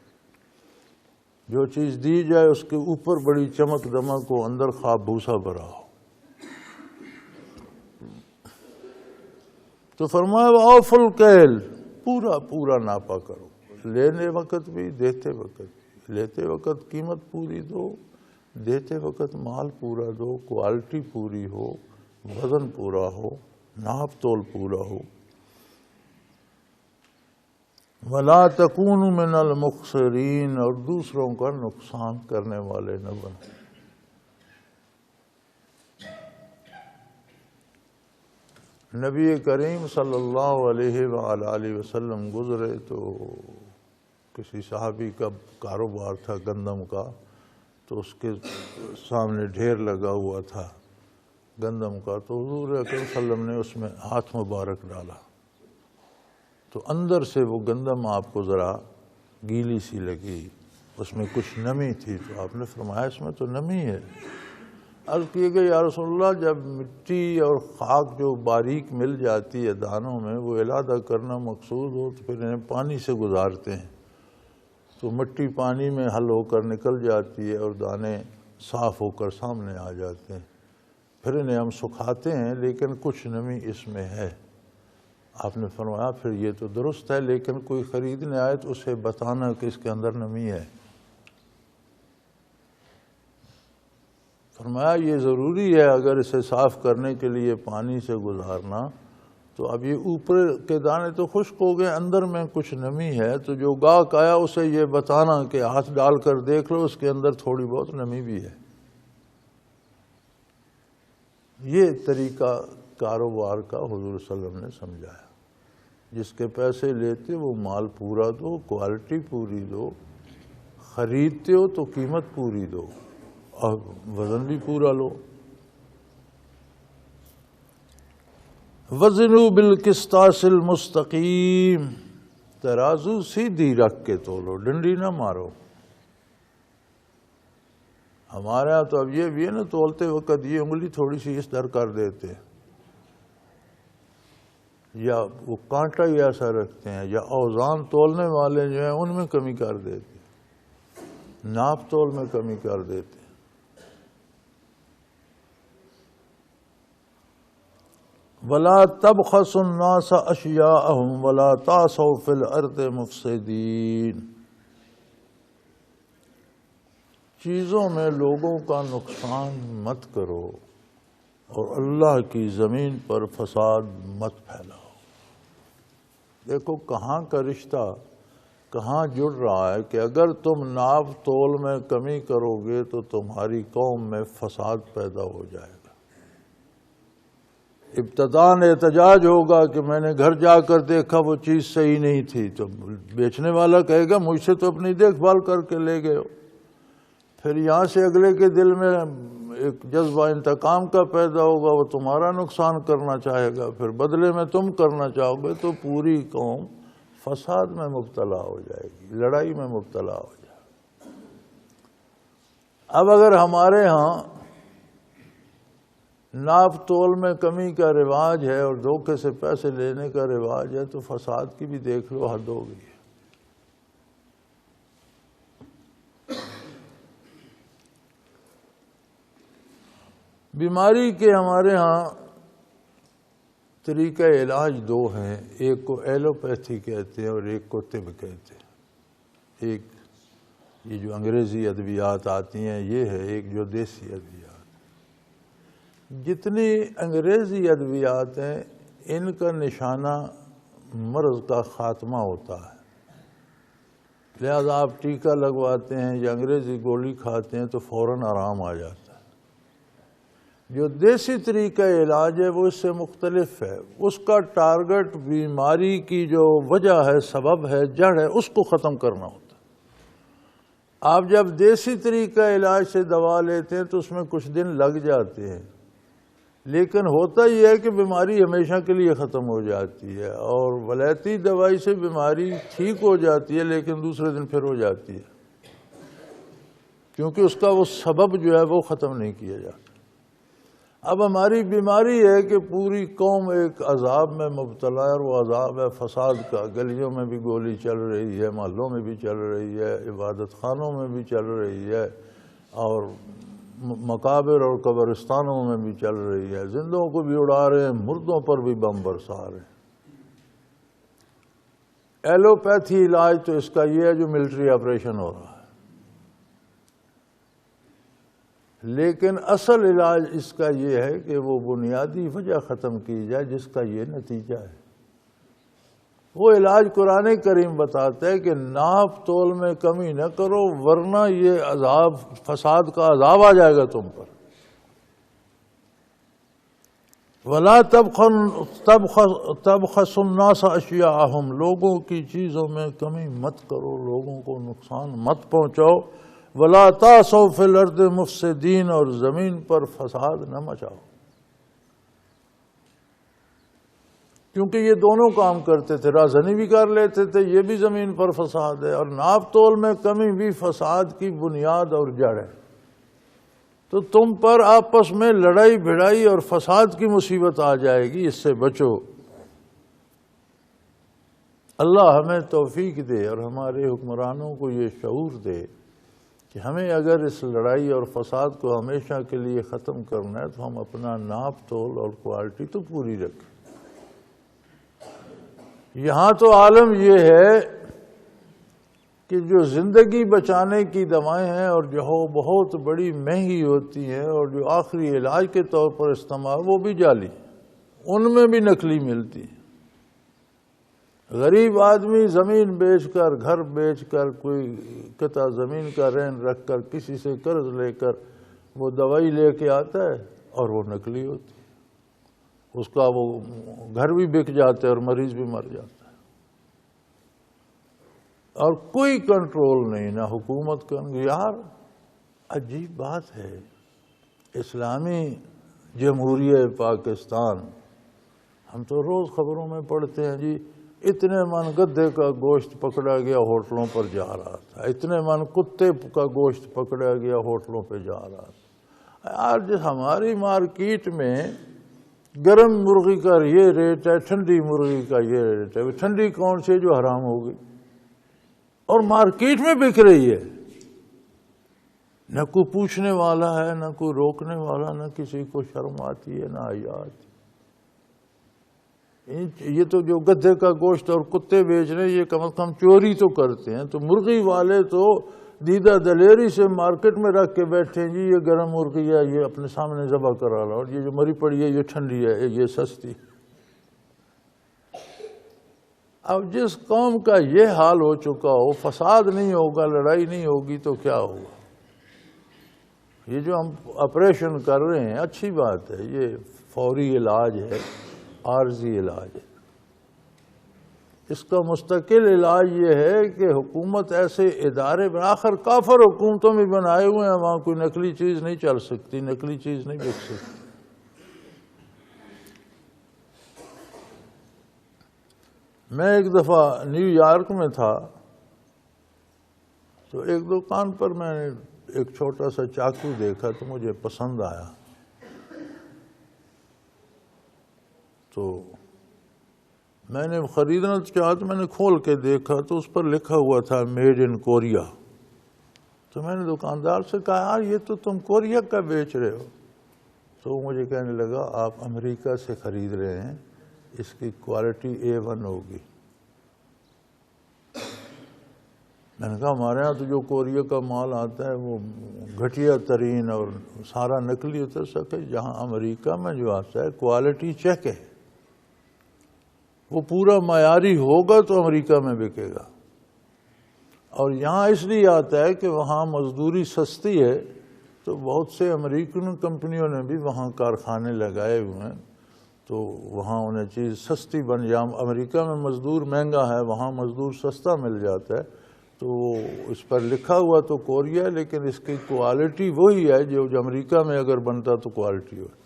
جو چیز دی جائے اس کے اوپر بڑی چمک دمک ہو، اندر خواب بھوسا بھرا ہو. تو فرمایا وَأَوْفُوا الْكَيْلَ، پورا پورا ناپا کرو. لینے وقت بھی، دیتے وقت بھی. لیتے وقت قیمت پوری دو، دیتے وقت مال پورا دو، کوالٹی پوری ہو، وزن پورا ہو، ناپ تول پورا ہو. وَلَا تَكُونُوا مِنَ الْمُخْسِرِينَ، اور دوسروں کا نقصان کرنے والے نہ بنو. نبی کریم صلی اللہ علیہ وآلہ وسلم گزرے تو کسی صحابی کا کاروبار تھا گندم کا، تو اس کے سامنے ڈھیر لگا ہوا تھا گندم کا. تو حضور اکرم صلی اللہ علیہ وسلم نے اس میں ہاتھ مبارک ڈالا تو اندر سے وہ گندم آپ کو ذرا گیلی سی لگی، اس میں کچھ نمی تھی. تو آپ نے فرمایا اس میں تو نمی ہے. عرض کیے کہ یا رسول اللہ جب مٹی اور خاک جو باریک مل جاتی ہے دانوں میں، وہ علیحدہ کرنا مقصود ہو تو پھر انہیں پانی سے گزارتے ہیں، تو مٹی پانی میں حل ہو کر نکل جاتی ہے اور دانے صاف ہو کر سامنے آ جاتے ہیں. پھر انہیں ہم سکھاتے ہیں لیکن کچھ نمی اس میں ہے. آپ نے فرمایا پھر یہ تو درست ہے، لیکن کوئی خریدنے آئے تو اسے بتانا کہ اس کے اندر نمی ہے. فرمایا یہ ضروری ہے اگر اسے صاف کرنے کے لیے پانی سے گزارنا، تو اب یہ اوپر کے دانے تو خشک ہو گئے، اندر میں کچھ نمی ہے، تو جو گاہک آیا اسے یہ بتانا کہ ہاتھ ڈال کر دیکھ لو اس کے اندر تھوڑی بہت نمی بھی ہے. یہ طریقہ کاروبار کا حضور صلی اللہ علیہ وسلم نے سمجھایا. جس کے پیسے لیتے وہ مال پورا دو، کوالٹی پوری دو، خریدتے ہو تو قیمت پوری دو اور وزن بھی پورا لو. وزنوا بالقسطاس المستقیم، ترازو سیدھی رکھ کے تولو، ڈنڈی نہ مارو. ہمارے ہاں تو اب یہ بھی ہے نا، تولتے وقت یہ انگلی تھوڑی سی اس در کر دیتے ہیں، یا وہ کانٹا ہی ایسا رکھتے ہیں، یا اوزان تولنے والے جو ہیں ان میں کمی کر دیتے ہیں، ناپ تول میں کمی کر دیتے ہیں. وَلَا تَبْخَسُوا النَّاسَ أَشْيَاءَهُمْ وَلَا تَعْثَوْا فِي الْأَرْضِ مُفْسِدِينَ. چیزوں میں لوگوں کا نقصان مت کرو اور اللہ کی زمین پر فساد مت پھیلاؤ. دیکھو کہاں کا رشتہ کہاں جڑ رہا ہے کہ اگر تم ناپ تول میں کمی کرو گے تو تمہاری قوم میں فساد پیدا ہو جائے گا. ابتداءً احتجاج ہوگا کہ میں نے گھر جا کر دیکھا وہ چیز صحیح نہیں تھی، تو بیچنے والا کہے گا مجھ سے تو اپنی دیکھ بھال کر کے لے گئے ہو. پھر یہاں سے اگلے کے دل میں ایک جذبہ انتقام کا پیدا ہوگا، وہ تمہارا نقصان کرنا چاہے گا، پھر بدلے میں تم کرنا چاہو گے، تو پوری قوم فساد میں مبتلا ہو جائے گی، لڑائی میں مبتلا ہو جائے گی۔ اب اگر ہمارے ہاں ناپ تول میں کمی کا رواج ہے اور دھوکے سے پیسے لینے کا رواج ہے تو فساد کی بھی دیکھ لو حد ہو گئی ہے۔ بیماری کے ہمارے ہاں طریقہ علاج دو ہیں، ایک کو ایلوپیتھی کہتے ہیں اور ایک کو طب کہتے ہیں۔ ایک یہ جو انگریزی ادویات آتی ہیں یہ ہے، ایک جو دیسی ادویات۔ جتنی انگریزی ادویات ہیں ان کا نشانہ مرض کا خاتمہ ہوتا ہے، لہذا آپ ٹیکہ لگواتے ہیں یا انگریزی گولی کھاتے ہیں تو فوراً آرام آ جاتا ہے۔ جو دیسی طریقہ علاج ہے وہ اس سے مختلف ہے، اس کا ٹارگٹ بیماری کی جو وجہ ہے، سبب ہے، جڑ ہے، اس کو ختم کرنا ہوتا ہے۔ آپ جب دیسی طریقہ علاج سے دوا لیتے ہیں تو اس میں کچھ دن لگ جاتے ہیں، لیکن ہوتا یہ ہے کہ بیماری ہمیشہ کے لیے ختم ہو جاتی ہے، اور ولایتی دوائی سے بیماری ٹھیک ہو جاتی ہے لیکن دوسرے دن پھر ہو جاتی ہے، کیونکہ اس کا وہ سبب جو ہے وہ ختم نہیں کیا جاتا۔ اب ہماری بیماری ہے کہ پوری قوم ایک عذاب میں مبتلا ہے، اور وہ عذاب ہے فساد کا۔ گلیوں میں بھی گولی چل رہی ہے، محلوں میں بھی چل رہی ہے، عبادت خانوں میں بھی چل رہی ہے، اور مقابر اور قبرستانوں میں بھی چل رہی ہے۔ زندوں کو بھی اڑا رہے ہیں، مردوں پر بھی بم برسا رہے ہیں۔ ایلوپیتھی علاج تو اس کا یہ ہے جو ملٹری آپریشن ہو رہا ہے، لیکن اصل علاج اس کا یہ ہے کہ وہ بنیادی وجہ ختم کی جائے جس کا یہ نتیجہ ہے۔ وہ علاج قرآن کریم بتاتا ہے کہ ناپ تول میں کمی نہ کرو ورنہ یہ عذاب، فساد کا عذاب آ جائے گا تم پر۔ وَلَا تَبْخَسُوا النَّاسَ أَشْيَاءَهُمْ، لوگوں کی چیزوں میں کمی مت کرو، لوگوں کو نقصان مت پہنچاؤ۔ وَلَا تَعْثَوْا فِي الْأَرْضِ مُفْسِدِينَ، اور زمین پر فساد نہ مچاؤ، کیونکہ یہ دونوں کام کرتے تھے، رازنی بھی کر لیتے تھے، یہ بھی زمین پر فساد ہے، اور ناپ تول میں کمی بھی فساد کی بنیاد اور جڑ ہے۔ تو تم پر آپس میں لڑائی بھڑائی اور فساد کی مصیبت آ جائے گی، اس سے بچو۔ اللہ ہمیں توفیق دے اور ہمارے حکمرانوں کو یہ شعور دے کہ ہمیں اگر اس لڑائی اور فساد کو ہمیشہ کے لیے ختم کرنا ہے تو ہم اپنا ناپ تول اور کوالٹی تو پوری رکھیں۔ یہاں تو عالم یہ ہے کہ جو زندگی بچانے کی دوائیں ہیں اور جو بہت بڑی مہنگی ہوتی ہیں اور جو آخری علاج کے طور پر استعمال، وہ بھی جعلی، ان میں بھی نقلی ملتی ہیں۔ غریب آدمی زمین بیچ کر، گھر بیچ کر، کوئی قطع زمین کا رہن رکھ کر، کسی سے قرض لے کر وہ دوائی لے کے آتا ہے اور وہ نقلی ہوتی ہے، اس کا وہ گھر بھی بک جاتا ہے اور مریض بھی مر جاتا ہے، اور کوئی کنٹرول نہیں، نہ حکومت کا۔ یار عجیب بات ہے، اسلامی جمہوریہ پاکستان، ہم تو روز خبروں میں پڑھتے ہیں جی اتنے من گدھے کا گوشت پکڑا گیا ہوٹلوں پر جا رہا تھا، اتنے من کتے کا گوشت پکڑا گیا ہوٹلوں پہ جا رہا تھا۔ آج ہماری مارکیٹ میں گرم مرغی کا یہ ریٹ ہے، ٹھنڈی مرغی کا یہ ریٹ ہے، ٹھنڈی کون سی جو حرام ہو گئی اور مارکیٹ میں بک رہی ہے، نہ کوئی پوچھنے والا ہے، نہ کوئی روکنے والا، نہ کسی کو شرم آتی ہے، نہ حیا آتی ہے۔ یہ تو جو گدھے کا گوشت اور کتے بیچ رہے ہیں یہ کم از کم چوری تو کرتے ہیں، تو مرغی والے تو دیدہ دلیری سے مارکیٹ میں رکھ کے بیٹھے ہیں جی یہ گرم مرغی ہے، یہ اپنے سامنے ذبح کرا رہا، اور یہ جو مری پڑی ہے یہ ٹھنڈی ہے، یہ سستی۔ اب جس قوم کا یہ حال ہو چکا ہو، فساد نہیں ہوگا، لڑائی نہیں ہوگی تو کیا ہوگا؟ یہ جو ہم آپریشن کر رہے ہیں اچھی بات ہے، یہ فوری علاج ہے، عارضی علاج ہے۔ اس کا مستقل علاج یہ ہے کہ حکومت ایسے ادارے آخر کافر حکومتوں میں بنائے ہوئے ہیں، وہاں کوئی نقلی چیز نہیں چل سکتی، نقلی چیز نہیں بک سکتی۔ میں ایک دفعہ نیو یارک میں تھا، تو ایک دکان پر میں نے ایک چھوٹا سا چاقو دیکھا تو مجھے پسند آیا، تو میں نے خریدنا چاہا تو میں نے کھول کے دیکھا تو اس پر لکھا ہوا تھا میڈ ان کوریا۔ تو میں نے دکاندار سے کہا یار یہ تو تم کوریا کا بیچ رہے ہو، تو وہ مجھے کہنے لگا آپ امریکہ سے خرید رہے ہیں، اس کی کوالٹی A1 ہوگی۔ میں نے کہا ہمارے ہاں تو جو کوریا کا مال آتا ہے وہ گھٹیا ترین اور سارا نقلی اتر سکے، جہاں امریکہ میں جو آتا ہے کوالٹی چیک ہے، وہ پورا معیاری ہوگا تو امریکہ میں بکے گا، اور یہاں اس لیے آتا ہے کہ وہاں مزدوری سستی ہے، تو بہت سے امریکن کمپنیوں نے بھی وہاں کارخانے لگائے ہوئے ہیں، تو وہاں انہیں چیز سستی بن جائے۔ امریکہ میں مزدور مہنگا ہے، وہاں مزدور سستا مل جاتا ہے، تو اس پر لکھا ہوا تو کوریا ہے لیکن اس کی کوالٹی وہی ہے جو امریکہ میں اگر بنتا تو کوالٹی ہوتی۔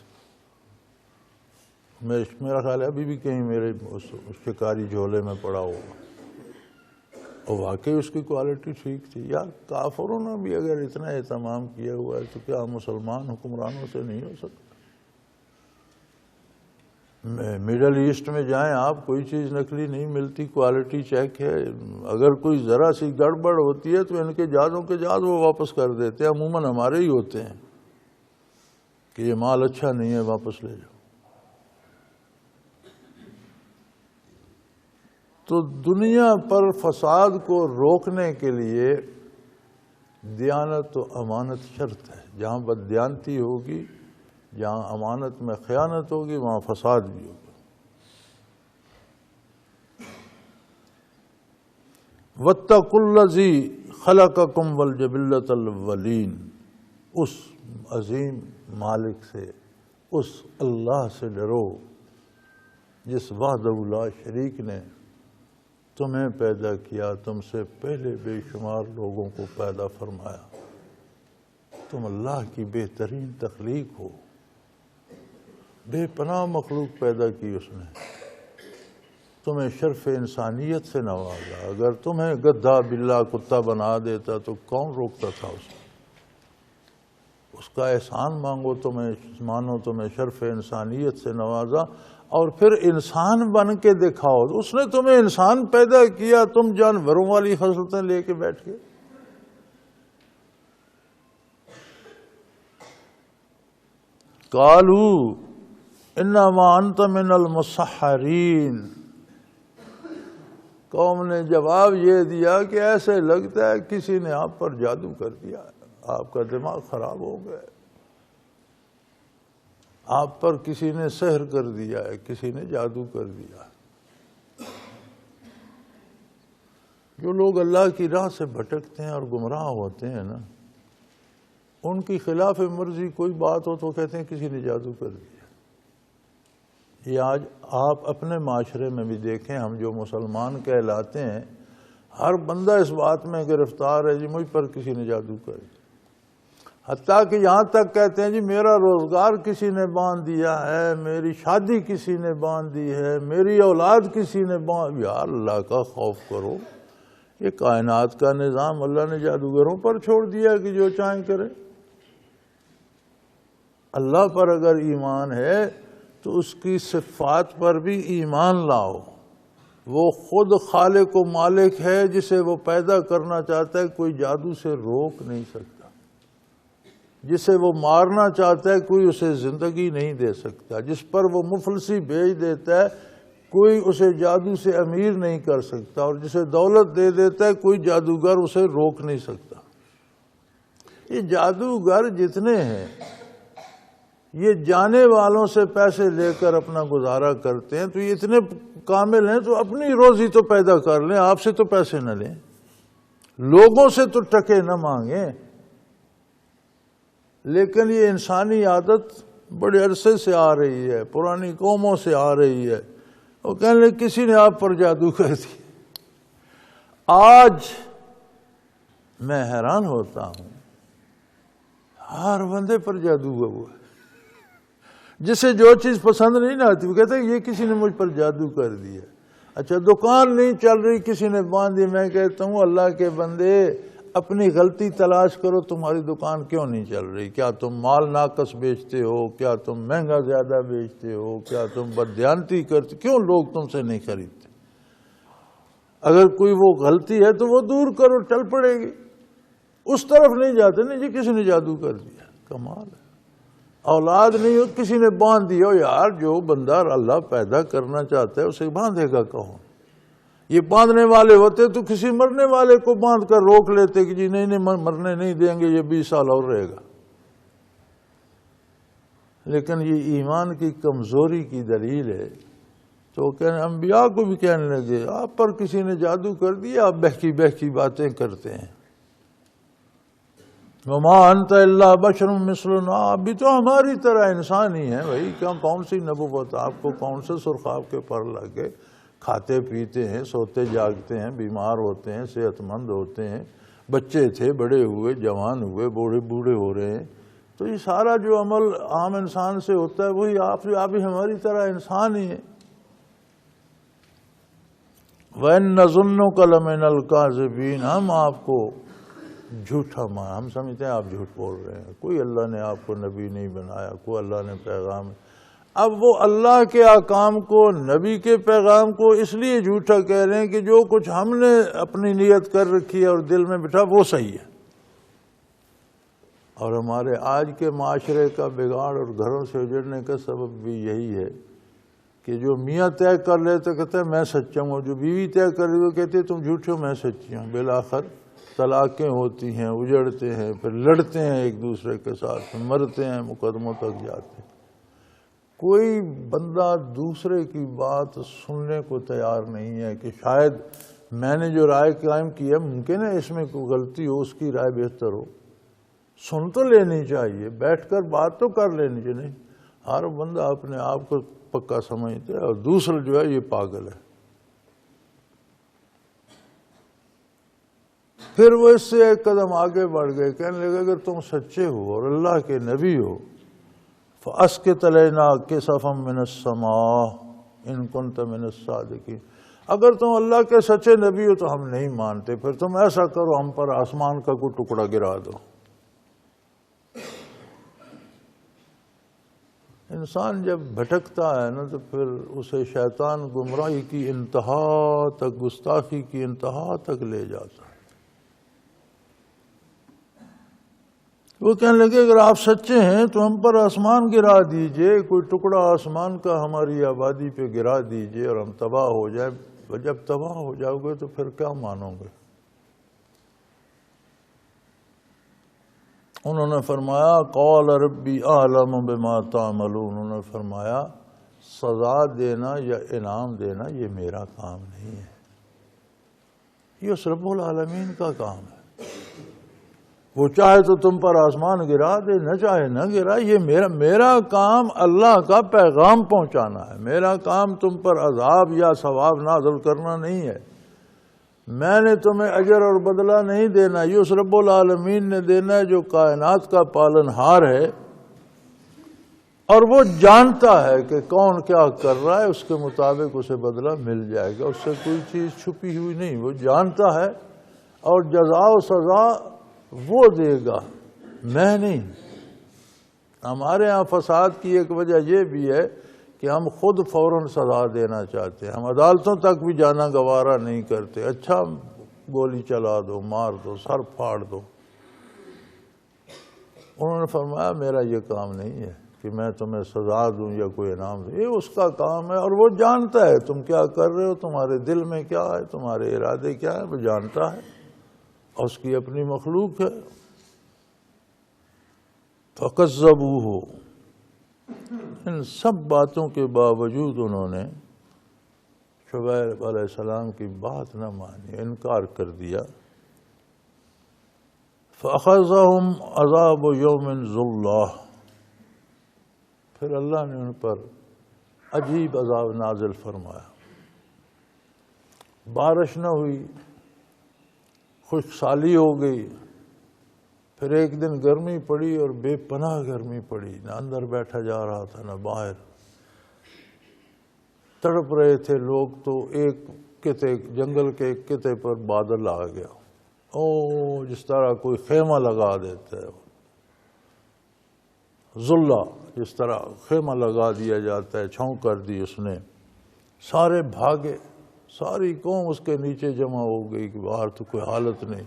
میرا خیال ہے ابھی بھی کہیں میرے اس شکاری جھولے میں پڑا ہوگا، اور واقعی اس کی کوالٹی ٹھیک تھی۔ یار کافروں نے بھی اگر اتنا اہتمام کیا ہوا ہے تو کیا مسلمان حکمرانوں سے نہیں ہو سکتا؟ مڈل ایسٹ میں جائیں آپ، کوئی چیز نقلی نہیں ملتی، کوالٹی چیک ہے، اگر کوئی ذرا سی گڑبڑ ہوتی ہے تو ان کے جہازوں کے جہاز وہ واپس کر دیتے ہیں، عموماً ہمارے ہی ہوتے ہیں کہ یہ مال اچھا نہیں ہے واپس لے جاؤ۔ تو دنیا پر فساد کو روکنے کے لیے دیانت و امانت شرط ہے۔ جہاں بددیانتی ہوگی، جہاں امانت میں خیانت ہوگی، وہاں فساد بھی ہوگا۔ وَاتَّقُوا الَّذِي خَلَقَكُمْ وَالْجِبِلَّةَ الْأَوَّلِينَ، اس عظیم مالک سے، اس اللہ سے ڈرو جس وحدہ لا شریک نے تمہیں پیدا کیا، تم سے پہلے بے شمار لوگوں کو پیدا فرمایا، تم اللہ کی بہترین تخلیق ہو، بے پناہ مخلوق پیدا کی اس نے، تمہیں شرف انسانیت سے نوازا۔ اگر تمہیں گدھا بلا کتا بنا دیتا تو کون روکتا تھا اسے؟ اس کا احسان مانگو، تمہیں شرف انسانیت سے نوازا، اور پھر انسان بن کے دکھاؤ۔ اس نے تمہیں انسان پیدا کیا، تم جانوروں والی خصلتیں لے کے بیٹھ گئے۔ قالوا انما انت من المسحرین، قوم نے جواب یہ دیا کہ ایسے لگتا ہے کسی نے آپ پر جادو کر دیا، آپ کا دماغ خراب ہو گیا، آپ پر کسی نے سحر کر دیا ہے، کسی نے جادو کر دیا ہے۔ جو لوگ اللہ کی راہ سے بھٹکتے ہیں اور گمراہ ہوتے ہیں نا، ان کی خلاف مرضی کوئی بات ہو تو کہتے ہیں کسی نے جادو کر دیا۔ یہ آج آپ اپنے معاشرے میں بھی دیکھیں، ہم جو مسلمان کہلاتے ہیں، ہر بندہ اس بات میں گرفتار ہے جی مجھ پر کسی نے جادو کر دیا۔ حتیٰ کہ یہاں تک کہتے ہیں جی میرا روزگار کسی نے باندھ دیا ہے، میری شادی کسی نے باندھ دی ہے، میری اولاد کسی نے باندھ۔ یار اللہ کا خوف کرو، یہ کائنات کا نظام اللہ نے جادوگروں پر چھوڑ دیا کہ جو چاہیں کریں۔ اللہ پر اگر ایمان ہے تو اس کی صفات پر بھی ایمان لاؤ۔ وہ خود خالق و مالک ہے، جسے وہ پیدا کرنا چاہتا ہے کوئی جادو سے روک نہیں سکتا، جسے وہ مارنا چاہتا ہے کوئی اسے زندگی نہیں دے سکتا، جس پر وہ مفلسی بھیج دیتا ہے کوئی اسے جادو سے امیر نہیں کر سکتا، اور جسے دولت دے دیتا ہے کوئی جادوگر اسے روک نہیں سکتا۔ یہ جادوگر جتنے ہیں یہ جانے والوں سے پیسے لے کر اپنا گزارا کرتے ہیں، تو یہ اتنے کامل ہیں تو اپنی روزی تو پیدا کر لیں، آپ سے تو پیسے نہ لیں، لوگوں سے تو ٹکے نہ مانگیں۔ لیکن یہ انسانی عادت بڑے عرصے سے آ رہی ہے، پرانی قوموں سے آ رہی ہے، وہ کہنے لگے کسی نے آپ پر جادو کر دیا۔ آج میں حیران ہوتا ہوں، ہر بندے پر جادو ہوا ہے، جسے جو چیز پسند نہیں نہ آتی وہ کہتا ہے یہ کسی نے مجھ پر جادو کر دیا۔ اچھا دکان نہیں چل رہی، کسی نے باندھی، میں کہتا ہوں اللہ کے بندے اپنی غلطی تلاش کرو، تمہاری دکان کیوں نہیں چل رہی؟ کیا تم مال ناقص بیچتے ہو؟ کیا تم مہنگا زیادہ بیچتے ہو؟ کیا تم بددیانتی کرتے؟ کیوں لوگ تم سے نہیں خریدتے؟ اگر کوئی وہ غلطی ہے تو وہ دور کرو، چل پڑے گی۔ اس طرف نہیں جاتے، نہیں جی کسی نے جادو کر دیا، کمال ہے۔ اولاد نہیں ہو، کسی نے باندھ دیا ہو، یار جو بندہ اللہ پیدا کرنا چاہتا ہے اسے باندھے گا کون؟ یہ باندھنے والے ہوتے تو کسی مرنے والے کو باندھ کر روک لیتے کہ جی نہیں مرنے نہیں دیں گے، یہ 20 سال اور رہے گا۔ لیکن یہ ایمان کی کمزوری کی دلیل ہے۔ تو کہنے انبیاء کو بھی کہنے لگے آپ پر کسی نے جادو کر دیا، آپ بہکی بہکی باتیں کرتے ہیں۔ وما انت الا بشر مثلنا، آپ بھی تو ہماری طرح انسان ہی ہیں بھائی، کون سی نبوت؟ آپ کو کون سے سرخاب کے پر لگ گئے؟ کھاتے پیتے ہیں، سوتے جاگتے ہیں، بیمار ہوتے ہیں، صحت مند ہوتے ہیں، بچے تھے بڑے ہوئے، جوان ہوئے، بوڑھے ہو رہے ہیں۔ تو یہ سارا جو عمل عام انسان سے ہوتا ہے وہی آپ بھی ہماری طرح انسان ہی ہیں۔ وَإِنَّ نَظُنُّكَ لَمِنَ الْكَاذِبِينَ، ہم آپ کو جھوٹا ہم سمجھتے ہیں آپ جھوٹ بول رہے ہیں، کوئی اللہ نے آپ کو نبی نہیں بنایا، کوئی اللہ نے پیغام۔ اب وہ اللہ کے احکام کو، نبی کے پیغام کو اس لیے جھوٹا کہہ رہے ہیں کہ جو کچھ ہم نے اپنی نیت کر رکھی ہے اور دل میں بٹھا وہ صحیح ہے۔ اور ہمارے آج کے معاشرے کا بگاڑ اور گھروں سے اجڑنے کا سبب بھی یہی ہے کہ جو میاں طے کر لیتے کہتے ہیں میں سچا ہوں، جو بیوی طے کر لیتے کہتے ہیں تم جھوٹے ہو میں سچی ہوں۔ بالآخر طلاقیں ہوتی ہیں، اجڑتے ہیں، پھر لڑتے ہیں ایک دوسرے کے ساتھ، مرتے ہیں، مقدموں تک جاتے ہیں۔ کوئی بندہ دوسرے کی بات سننے کو تیار نہیں ہے کہ شاید میں نے جو رائے قائم کی ہے ممکن ہے اس میں کوئی غلطی ہو، اس کی رائے بہتر ہو۔ سن تو لینی چاہیے، بیٹھ کر بات تو کر لینی چاہیے۔ نہیں، ہر بندہ اپنے آپ کو پکا سمجھتا ہے اور دوسرا جو ہے یہ پاگل ہے۔ پھر وہ اس سے ایک قدم آگے بڑھ گئے، کہنے لگے اگر تم سچے ہو اور اللہ کے نبی ہو فَأَسْقِطْ عَلَيْنَا كِسَفًا مِّنَ السَّمَاءِ إِن كُنتَ مِنَ الصَّادِقِينَ، اگر تم اللہ کے سچے نبی ہو تو ہم نہیں مانتے، پھر تم ایسا کرو ہم پر آسمان کا کوئی ٹکڑا گرا دو۔ انسان جب بھٹکتا ہے نا تو پھر اسے شیطان گمراہی کی انتہا تک، گستاخی کی انتہا تک لے جاتا ہے۔ وہ کہنے لگے اگر آپ سچے ہیں تو ہم پر آسمان گرا دیجئے، کوئی ٹکڑا آسمان کا ہماری آبادی پہ گرا دیجئے اور ہم تباہ ہو جائیں۔ جب تباہ ہو جاؤ گے تو پھر کیا مانو گے؟ انہوں نے فرمایا قال ربی اعلم بما تعملون، انہوں نے فرمایا سزا دینا یا انعام دینا یہ میرا کام نہیں ہے، یہ اس رب العالمین کا کام ہے۔ وہ چاہے تو تم پر آسمان گرا دے، نہ چاہے نہ گرا، یہ میرا کام اللہ کا پیغام پہنچانا ہے، میرا کام تم پر عذاب یا ثواب نازل کرنا نہیں ہے۔ میں نے تمہیں اجر اور بدلہ نہیں دینا، یہ اس رب العالمین نے دینا ہے جو کائنات کا پالنہار ہے، اور وہ جانتا ہے کہ کون کیا کر رہا ہے، اس کے مطابق اسے بدلہ مل جائے گا، اس سے کوئی چیز چھپی ہوئی نہیں، وہ جانتا ہے، اور جزا و سزا وہ دے گا، میں نہیں۔ ہمارے ہاں فساد کی ایک وجہ یہ بھی ہے کہ ہم خود فوراً سزا دینا چاہتے ہیں، ہم عدالتوں تک بھی جانا گوارا نہیں کرتے، اچھا گولی چلا دو، مار دو، سر پھاڑ دو۔ انہوں نے فرمایا میرا یہ کام نہیں ہے کہ میں تمہیں سزا دوں یا کوئی انعام دوں، یہ اس کا کام ہے، اور وہ جانتا ہے تم کیا کر رہے ہو، تمہارے دل میں کیا ہے، تمہارے ارادے کیا ہے، وہ جانتا ہے، اور اس کی اپنی مخلوق ہے۔ فَكَذَّبُوهُ، ان سب باتوں کے باوجود انہوں نے شعیب علیہ السلام کی بات نہ مانی، انکار کر دیا۔ فَأَخَذَهُمْ عَذَابُ يَوْمٍ ذُلَّةٍ، پھر اللہ نے ان پر عجیب عذاب نازل فرمایا، بارش نہ ہوئی، خشک سالی ہو گئی، پھر ایک دن گرمی پڑی اور بے پناہ گرمی پڑی، نہ اندر بیٹھا جا رہا تھا نہ باہر۔ تڑپ رہے تھے لوگ، تو ایک قطعے جنگل کے ایک قطعے پر بادل آ گیا، جس طرح کوئی خیمہ لگا دیتا ہے، ذلہ جس طرح خیمہ لگا دیا جاتا ہے، چھاؤں کر دی اس نے۔ سارے بھاگے، ساری قوم اس کے نیچے جمع ہو گئی کہ باہر تو کوئی حالت نہیں۔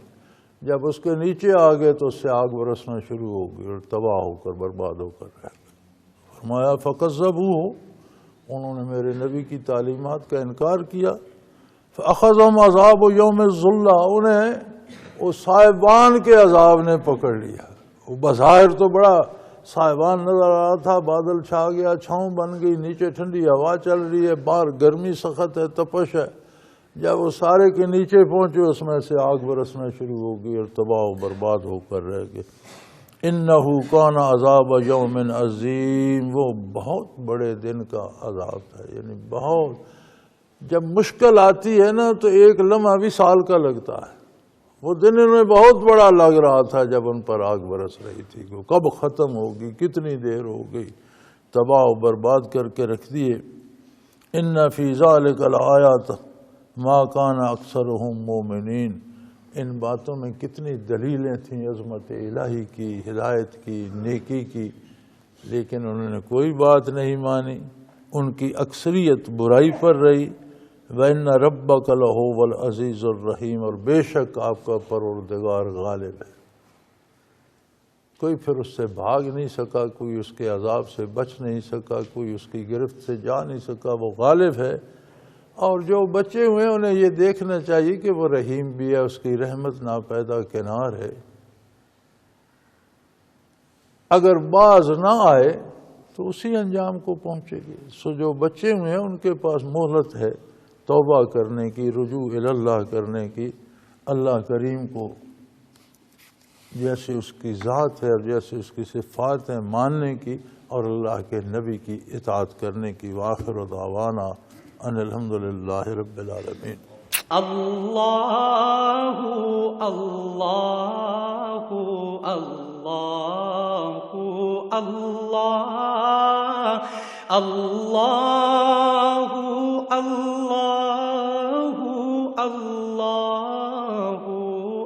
جب اس کے نیچے آ گئے تو اس سے آگ برسنا شروع ہو گئی اور تباہ ہو کر برباد ہو کر رہ گئے۔ فرمایا فَكَذَّبُوهُ، انہوں نے میرے نبی کی تعلیمات کا انکار کیا۔ فَأَخَذَهُمْ عَذَابُ يَوْمِ الظُّلَّةِ، انہیں اس صاحبان کے عذاب نے پکڑ لیا۔ وہ بظاہر تو بڑا صاحبان نظر آ رہا تھا، بادل چھا گیا، چھاؤں بن گئی، نیچے ٹھنڈی ہوا چل رہی ہے، باہر گرمی سخت ہے، تپش ہے۔ جب وہ سارے کے نیچے پہنچے اس میں سے آگ برسنا شروع ہو گئی اور تباہ و برباد ہو کر رہ گئے۔ اِنَّهُ كَانَ عَذَابَ يَوْمٍ عَظِيمٍ، وہ بہت بڑے دن کا عذاب تھا، یعنی بہت، جب مشکل آتی ہے نا تو ایک لمحہ بھی سال کا لگتا ہے۔ وہ دن انہیں بہت بڑا لگ رہا تھا جب ان پر آگ برس رہی تھی کہ کب ختم ہوگی، کتنی دیر ہو گئی، تباہ و برباد کر کے رکھ دیے۔ إِنَّ فِي ذَلِكَ لَآيَاتٍ مَا كَانَ أَكْثَرُهُم مُؤْمِنِينَ، ان باتوں میں کتنی دلیلیں تھیں عظمت الہی کی، ہدایت کی، نیکی کی، لیکن انہوں نے کوئی بات نہیں مانی، ان کی اکثریت برائی پر رہی۔ وَإِنَّ رَبَّكَ لَهُوَ الْعَزِيزُ الرَّحِيمُ، اور بے شک آپ کا پروردگار غالب ہے، کوئی پھر اس سے بھاگ نہیں سکا، کوئی اس کے عذاب سے بچ نہیں سکا، کوئی اس کی گرفت سے جا نہیں سکا، وہ غالب ہے۔ اور جو بچے ہوئے انہیں یہ دیکھنا چاہیے کہ وہ رحیم بھی ہے، اس کی رحمت ناپیدا کنار ہے۔ اگر باز نہ آئے تو اسی انجام کو پہنچے گی۔ سو جو بچے ہوئے ہیں ان کے پاس مہلت ہے توبہ کرنے کی، رجوع اللہ کرنے کی، اللہ کریم کو جیسے اس کی ذات ہے اور جیسے اس کی صفات ہیں ماننے کی، اور اللہ کے نبی کی اطاعت کرنے کی۔ وآخر دعوانا ان الحمدللہ رب العالمین۔ اللہ اللہ اللہ اللہ اللہ اللہ اللہ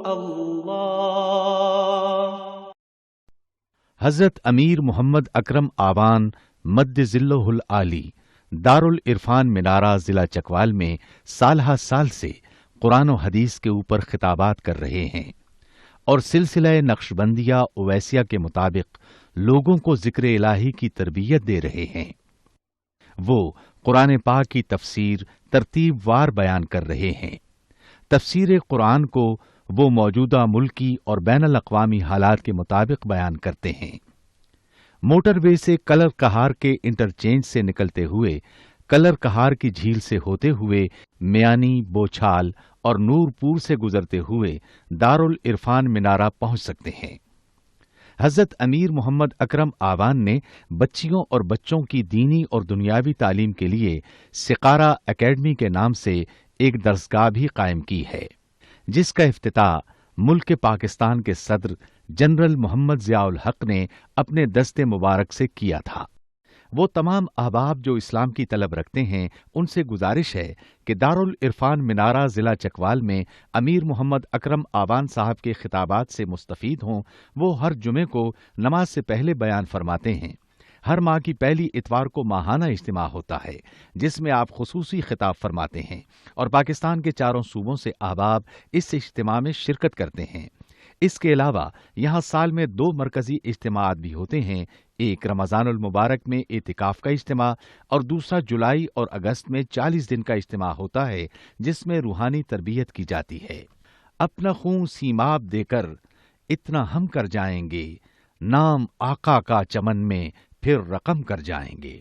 اللہ۔ حضرت امیر محمد اکرم آوان مد ظلہ العالی دارالعرفان منارہ ضلع چکوال میں سالہ سال سے قرآن و حدیث کے اوپر خطابات کر رہے ہیں اور سلسلہ نقشبندیہ اویسیہ کے مطابق لوگوں کو ذکر الہی کی تربیت دے رہے ہیں۔ وہ قرآن پاک کی تفسیر ترتیب وار بیان کر رہے ہیں۔ تفسیر قرآن کو وہ موجودہ ملکی اور بین الاقوامی حالات کے مطابق بیان کرتے ہیں۔ موٹر وے سے کلر کہار کے انٹرچینج سے نکلتے ہوئے، کلر کہار کی جھیل سے ہوتے ہوئے، میانی، بوچھال اور نور پور سے گزرتے ہوئے دارالعرفان منارہ پہنچ سکتے ہیں۔ حضرت امیر محمد اکرم آوان نے بچیوں اور بچوں کی دینی اور دنیاوی تعلیم کے لیے سقارہ اکیڈمی کے نام سے ایک درسگاہ بھی قائم کی ہے، جس کا افتتاح ملک پاکستان کے صدر جنرل محمد ضیاء الحق نے اپنے دست مبارک سے کیا تھا۔ وہ تمام احباب جو اسلام کی طلب رکھتے ہیں ان سے گزارش ہے کہ دارالعرفان منارہ ضلع چکوال میں امیر محمد اکرم آوان صاحب کے خطابات سے مستفید ہوں۔ وہ ہر جمعے کو نماز سے پہلے بیان فرماتے ہیں۔ ہر ماہ کی پہلی اتوار کو ماہانہ اجتماع ہوتا ہے جس میں آپ خصوصی خطاب فرماتے ہیں اور پاکستان کے چاروں صوبوں سے احباب اس اجتماع میں شرکت کرتے ہیں۔ اس کے علاوہ یہاں سال میں 2 مرکزی اجتماعات بھی ہوتے ہیں، ایک رمضان المبارک میں اعتکاف کا اجتماع اور دوسرا جولائی اور اگست میں 40 دن کا اجتماع ہوتا ہے جس میں روحانی تربیت کی جاتی ہے۔ اپنا خون سیماب دے کر اتنا ہم کر جائیں گے، نام آقا کا چمن میں پھر رقم کر جائیں گے۔